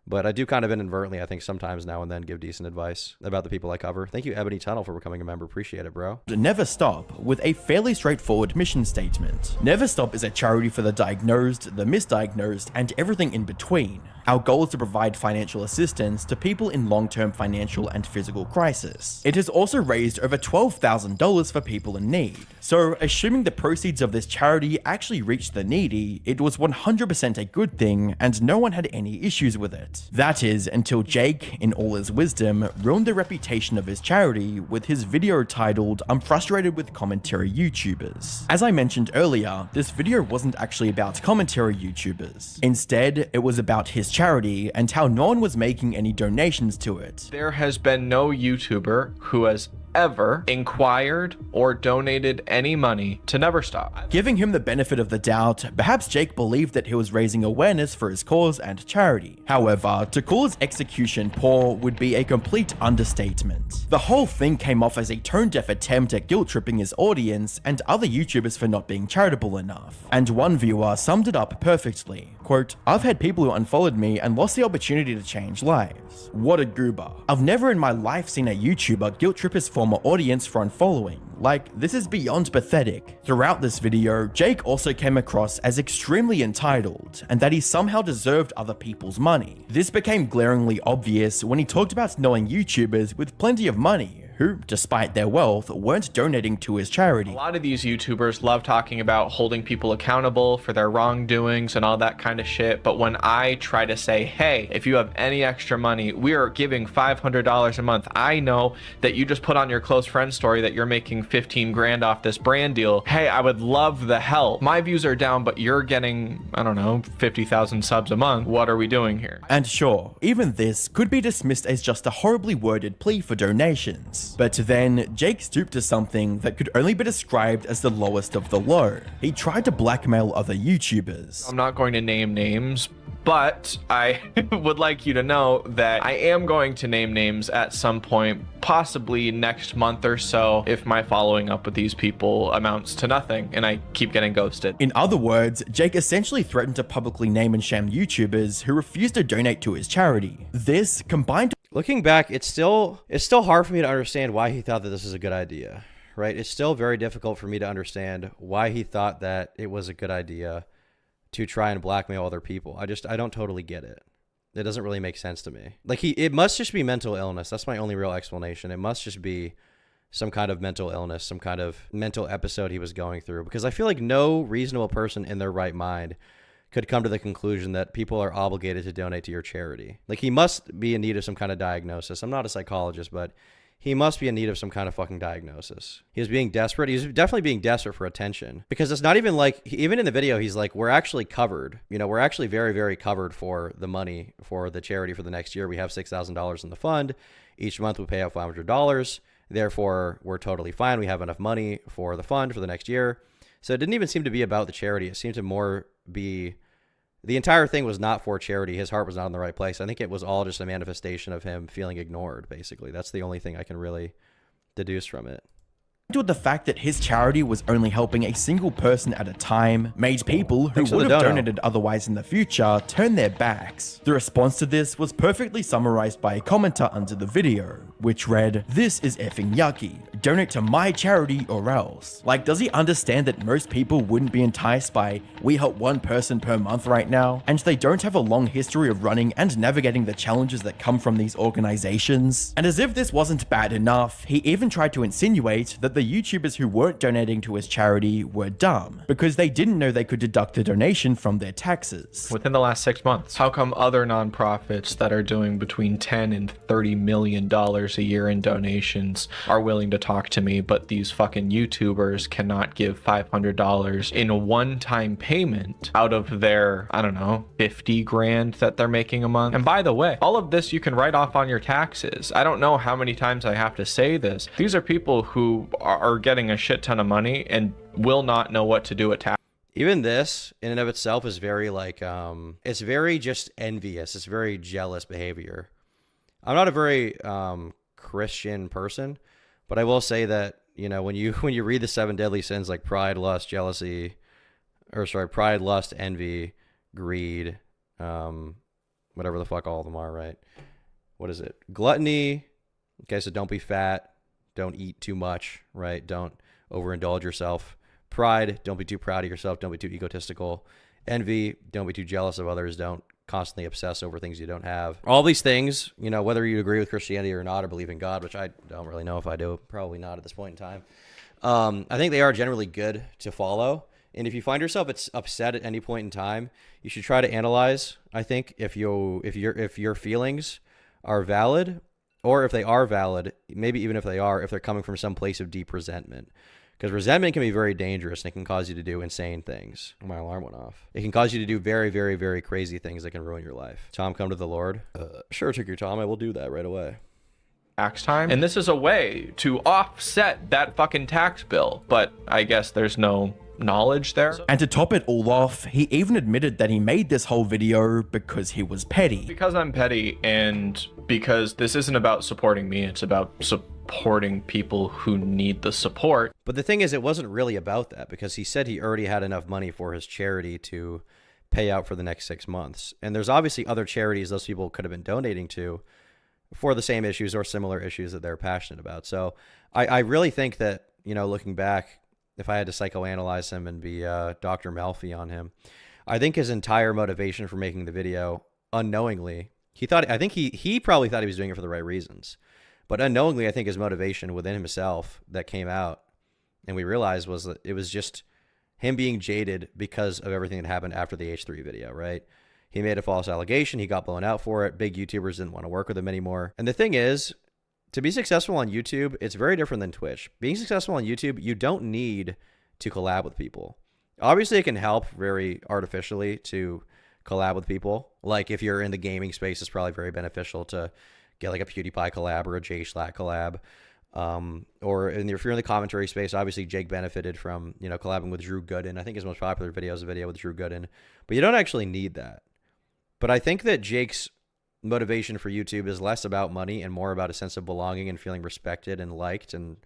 But I do kind of inadvertently, I think sometimes now and then, give decent advice about the people I cover. Thank you, Ebony Tunnel, for becoming a member. Appreciate it, bro. Never Stop with a fairly straightforward mission statement. Never Stop is a charity for the diagnosed, the misdiagnosed, and everything in between. Our goal is to provide financial assistance to people in long-term financial and physical crisis. It has also raised over $12,000 for people in need. So, assuming the proceeds of this charity actually reached the needy, it was 100% a good thing, and no one had any issues with it. That is, until Jake, in all his wisdom, ruined the reputation of his charity with his video titled, "I'm frustrated with commentary YouTubers." As I mentioned earlier, this video wasn't actually about commentary YouTubers. Instead, it was about his charity and how no one was making any donations to it. There has been no YouTuber who has ever inquired or donated any money to Never Stop. Giving him the benefit of the doubt, perhaps Jake believed that he was raising awareness for his cause and charity. However, to call his execution poor would be a complete understatement. The whole thing came off as a tone-deaf attempt at guilt-tripping his audience and other YouTubers for not being charitable enough. And one viewer summed it up perfectly. Quote, "I've had people who unfollowed me and lost the opportunity to change lives. What a goober. I've never in my life seen a YouTuber guilt-trip his former audience for unfollowing. Like, this is beyond pathetic." Throughout this video, Jake also came across as extremely entitled, and that he somehow deserved other people's money. This became glaringly obvious when he talked about knowing YouTubers with plenty of money who who, despite their wealth, weren't donating to his charity. A lot of these YouTubers love talking about holding people accountable for their wrongdoings and all that kind of shit, but when I try to say, hey, if you have any extra money, we are giving $500 a month. I know that you just put on your close friend story that you're making 15 grand off this brand deal. Hey, I would love the help. My views are down, but you're getting, I don't know, 50,000 subs a month. What are we doing here? And sure, even this could be dismissed as just a horribly worded plea for donations. But then, Jake stooped to something that could only be described as the lowest of the low. He tried to blackmail other YouTubers. I'm not going to name names, but I would like you to know that I am going to name names at some point, possibly next month or so, if my following up with these people amounts to nothing and I keep getting ghosted. In other words, Jake essentially threatened to publicly name and shame YouTubers who refused to donate to his charity. This, combined... Looking back, it's still hard for me to understand why he thought that this is a good idea, right? It's still very difficult for me to understand why he thought that it was a good idea to try and blackmail other people. I don't totally get it. It doesn't really make sense to me. Like it must just be mental illness. That's my only real explanation. It must just be some kind of mental illness, some kind of mental episode he was going through, because I feel like no reasonable person in their right mind could come to the conclusion that people are obligated to donate to your charity. Like he must be in need of some kind of diagnosis. I'm not a psychologist, but he must be in need of some kind of fucking diagnosis. He was being desperate. He was definitely being desperate for attention, because it's not even like, even in the video, he's like, we're actually covered. You know, we're actually very, very covered for the money for the charity for the next year. We have $6,000 in the fund. Each month we pay out $500. Therefore, we're totally fine. We have enough money for the fund for the next year. So it didn't even seem to be about the charity. It seemed to more be, the entire thing was not for charity. His heart was not in the right place. I think it was all just a manifestation of him feeling ignored, basically. That's the only thing I can really deduce from it. With the fact that his charity was only helping a single person at a time made people who would have donated otherwise in the future turn their backs. The response to this was perfectly summarized by a commenter under the video, which read, "This is effing yucky. Donate to my charity or else." Like, does he understand that most people wouldn't be enticed by, we help one person per month right now, and they don't have a long history of running and navigating the challenges that come from these organizations? And as if this wasn't bad enough, he even tried to insinuate that the YouTubers who weren't donating to his charity were dumb because they didn't know they could deduct the donation from their taxes. Within the last 6 months, how come other nonprofits that are doing between $10 and $30 million a year in donations are willing to talk to me, but these fucking YouTubers cannot give $500 in a one-time payment out of their, I don't know, 50 grand that they're making a month? And by the way, all of this you can write off on your taxes. I don't know how many times I have to say this. These are people who are getting a shit ton of money and will not know what to do with tax. Even this in and of itself is very like, it's very just envious. It's very jealous behavior. I'm not a very Christian person, but I will say that, you know, when you read the 7 deadly sins, like pride, lust, jealousy, pride, lust, envy, greed, whatever the fuck all of them are, right? What is it? Gluttony. Okay, so don't be fat. Don't eat too much, right? Don't overindulge yourself. Pride, don't be too proud of yourself. Don't be too egotistical. Envy, don't be too jealous of others. Don't constantly obsess over things you don't have. All these things, you know, whether you agree with Christianity or not, or believe in God, which I don't really know if I do, probably not at this point in time. I think they are generally good to follow. And if you find yourself upset at any point in time, you should try to analyze, I think, if your feelings are valid, or if they are valid, maybe even if they're coming from some place of deep resentment. Because resentment can be very dangerous and it can cause you to do insane things. My alarm went off. It can cause you to do very, very, very crazy things that can ruin your life. Tom, come to the Lord. Sure, take your time. I will do that right away. Tax time. And this is a way to offset that fucking tax bill. But I guess there's no knowledge there. And to top it all off, he even admitted that he made this whole video because he was petty. Because I'm petty, and because this isn't about supporting me, it's about supporting people who need the support. But the thing is, it wasn't really about that, because he said he already had enough money for his charity to pay out for the next 6 months. And there's obviously other charities those people could have been donating to for the same issues or similar issues that they're passionate about. So I really think that, you know, looking back, if I had to psychoanalyze him and be Dr. Malfi on him, I think his entire motivation for making the video, unknowingly, I think he probably thought he was doing it for the right reasons. But unknowingly, I think his motivation within himself that came out, and we realized, was that it was just him being jaded because of everything that happened after the H3 video, right? He made a false allegation. He got blown out for it. Big YouTubers didn't want to work with him anymore. And the thing is, to be successful on YouTube, it's very different than Twitch. Being successful on YouTube, you don't need to collab with people. Obviously, it can help very artificially to collab with people. Like if you're in the gaming space, it's probably very beneficial to get like a PewDiePie collab or a Jay Schlatt collab. Or if you're in the commentary space, obviously Jake benefited from, you know, collabing with Drew Gooden. I think his most popular video is a video with Drew Gooden. But you don't actually need that. But I think that Jake's motivation for YouTube is less about money and more about a sense of belonging and feeling respected and liked. And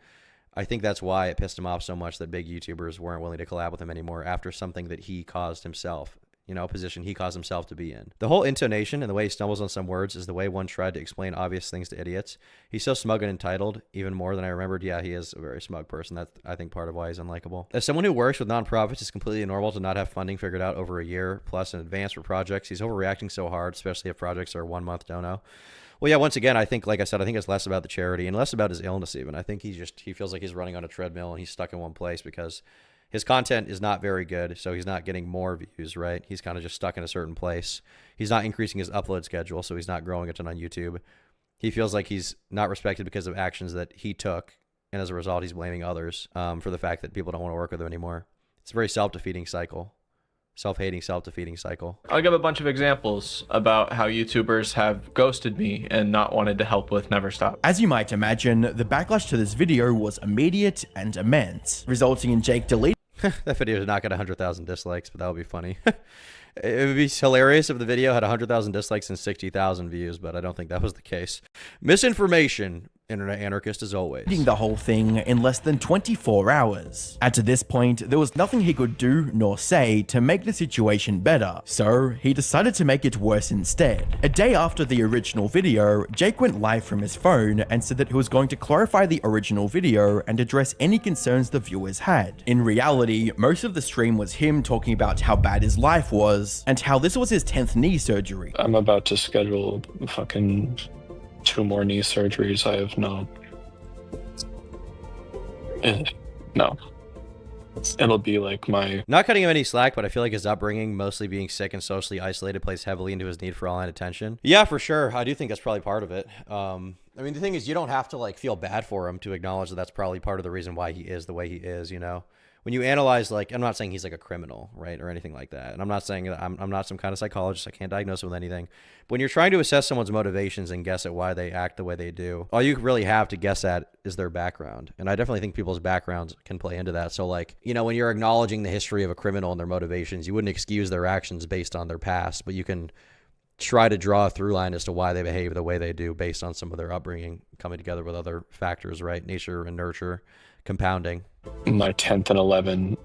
I think that's why it pissed him off so much that big YouTubers weren't willing to collab with him anymore after something that he caused himself. You know, a position he caused himself to be in. The whole intonation and the way he stumbles on some words is the way one tried to explain obvious things to idiots. He's so smug and entitled, even more than I remembered. Yeah, he is a very smug person. That's, I think, part of why he's unlikable. As someone who works with nonprofits, it's completely normal to not have funding figured out over a year plus in advance for projects. He's overreacting so hard, especially if projects are 1 month dono. Well, yeah, once again, I think, like I said, I think it's less about the charity and less about his illness even. I think he feels like he's running on a treadmill and he's stuck in one place because his content is not very good, so he's not getting more views, right? He's kind of just stuck in a certain place. He's not increasing his upload schedule, so he's not growing a ton on YouTube. He feels like he's not respected because of actions that he took, and as a result, he's blaming others for the fact that people don't want to work with him anymore. It's a very self-defeating cycle. Self-hating, self-defeating cycle. I'll give a bunch of examples about how YouTubers have ghosted me and not wanted to help with Never Stop. As you might imagine, the backlash to this video was immediate and immense, resulting in Jake deleting that video did not get 100,000 dislikes, but that would be funny. It would be hilarious if the video had 100,000 dislikes and 60,000 views, but I don't think that was the case. Misinformation, internet anarchist as always. the whole thing in less than 24 hours. And to this point, there was nothing he could do nor say to make the situation better, so he decided to make it worse instead. A day after the original video, Jake went live from his phone and said that he was going to clarify the original video and address any concerns the viewers had. In reality, most of the stream was him talking about how bad his life was and how this was his 10th knee surgery. I'm about to schedule fucking 2 more knee surgeries. I have no. No. It'll be like my... Not cutting him any slack, but I feel like his upbringing, mostly being sick and socially isolated, plays heavily into his need for online attention. Yeah, for sure. I do think that's probably part of it. I mean, the thing is, you don't have to like feel bad for him to acknowledge that that's probably part of the reason why he is the way he is, you know? When you analyze, like, I'm not saying he's like a criminal, right, or anything like that. And I'm not saying that I'm not some kind of psychologist. I can't diagnose him with anything. But when you're trying to assess someone's motivations and guess at why they act the way they do, all you really have to guess at is their background. And I definitely think people's backgrounds can play into that. So, like, you know, when you're acknowledging the history of a criminal and their motivations, you wouldn't excuse their actions based on their past, but you can try to draw a through line as to why they behave the way they do based on some of their upbringing coming together with other factors, right? Nature and nurture compounding. My 10th and 11th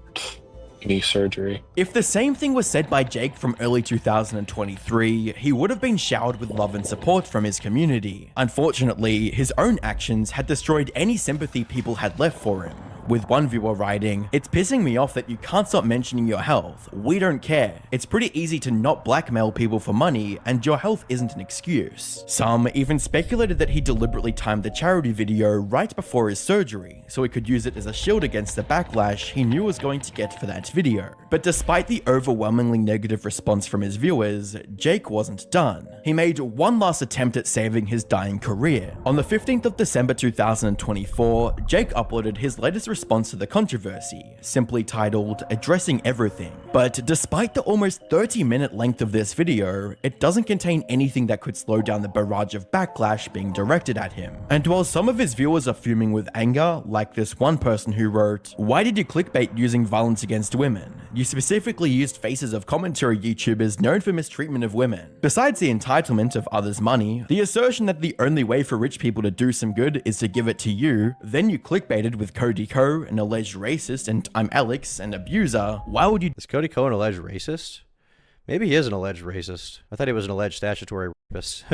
knee surgery. If the same thing was said by Jake from early 2023, he would have been showered with love and support from his community. Unfortunately, his own actions had destroyed any sympathy people had left for him. With one viewer writing, "It's pissing me off that you can't stop mentioning your health. We don't care. It's pretty easy to not blackmail people for money, and your health isn't an excuse." Some even speculated that he deliberately timed the charity video right before his surgery, so he could use it as a shield against the backlash he knew was going to get for that video. But despite the overwhelmingly negative response from his viewers, Jake wasn't done. He made one last attempt at saving his dying career. On the 15th of December 2024, Jake uploaded his latest response to the controversy, simply titled "Addressing Everything." But despite the almost 30-minute length of this video, it doesn't contain anything that could slow down the barrage of backlash being directed at him. And while some of his viewers are fuming with anger, like this one person who wrote, "Why did you clickbait using violence against women? You specifically used faces of commentary YouTubers known for mistreatment of women." Besides the entitlement of others' money, the assertion that the only way for rich people to do some good is to give it to you, then you clickbaited with Cody Ko, an alleged racist, and I'm Alex, an abuser. Why would you— Is Cody Ko an alleged racist? Maybe he is an alleged racist. I thought he was an alleged statutory rapist.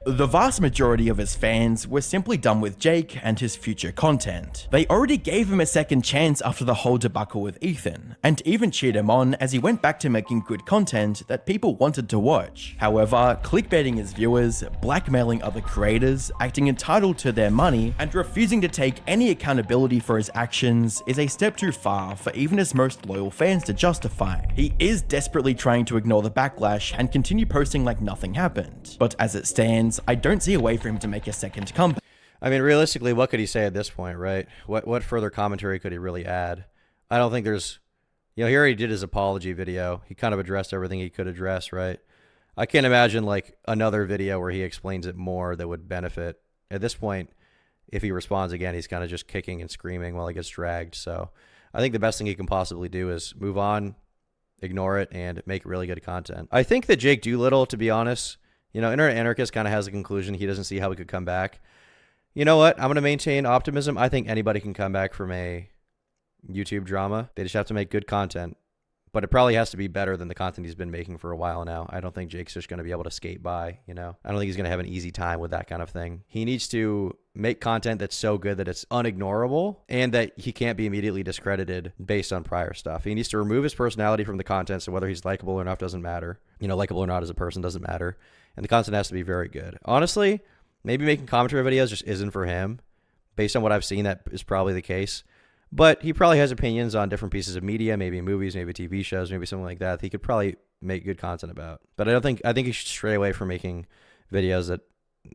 The vast majority of his fans were simply done with Jake and his future content. They already gave him a second chance after the whole debacle with Ethan, and even cheered him on as he went back to making good content that people wanted to watch. However, clickbaiting his viewers, blackmailing other creators, acting entitled to their money, and refusing to take any accountability for his actions is a step too far for even his most loyal fans to justify. He is desperately trying to ignore the backlash and continue posting like nothing happened, but as it stands, I don't see a way for him to make a second comeback. I mean, realistically, what could he say at this point, right? What further commentary could he really add? I don't think there's, he already did his apology video. He kind of addressed everything he could address, right? I can't imagine like another video where he explains it more that would benefit. At this point, if he responds again, he's kind of just kicking and screaming while he gets dragged. So I think the best thing he can possibly do is move on, ignore it, and make really good content. I think that Jake Doolittle, to be honest, Internet Anarchist kind of has a conclusion. He doesn't see how he could come back. You know what? I'm going to maintain optimism. I think anybody can come back from a YouTube drama. They just have to make good content. But it probably has to be better than the content he's been making for a while now. I don't think Jake's just going to be able to skate by, I don't think he's going to have an easy time with that kind of thing. He needs to make content that's so good that it's unignorable and that he can't be immediately discredited based on prior stuff. He needs to remove his personality from the content, so whether he's likable or not doesn't matter. Likable or not as a person doesn't matter. And the content has to be very good. Honestly, maybe making commentary videos just isn't for him. Based on what I've seen, that is probably the case. But he probably has opinions on different pieces of media, maybe movies, maybe TV shows, maybe something like that. He could probably make good content about. But I think he should stray away from making videos that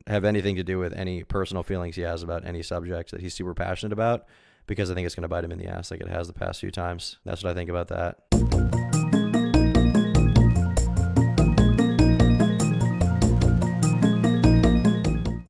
have anything to do with any personal feelings he has about any subject that he's super passionate about, because I think it's going to bite him in the ass like it has the past few times. That's what I think about that.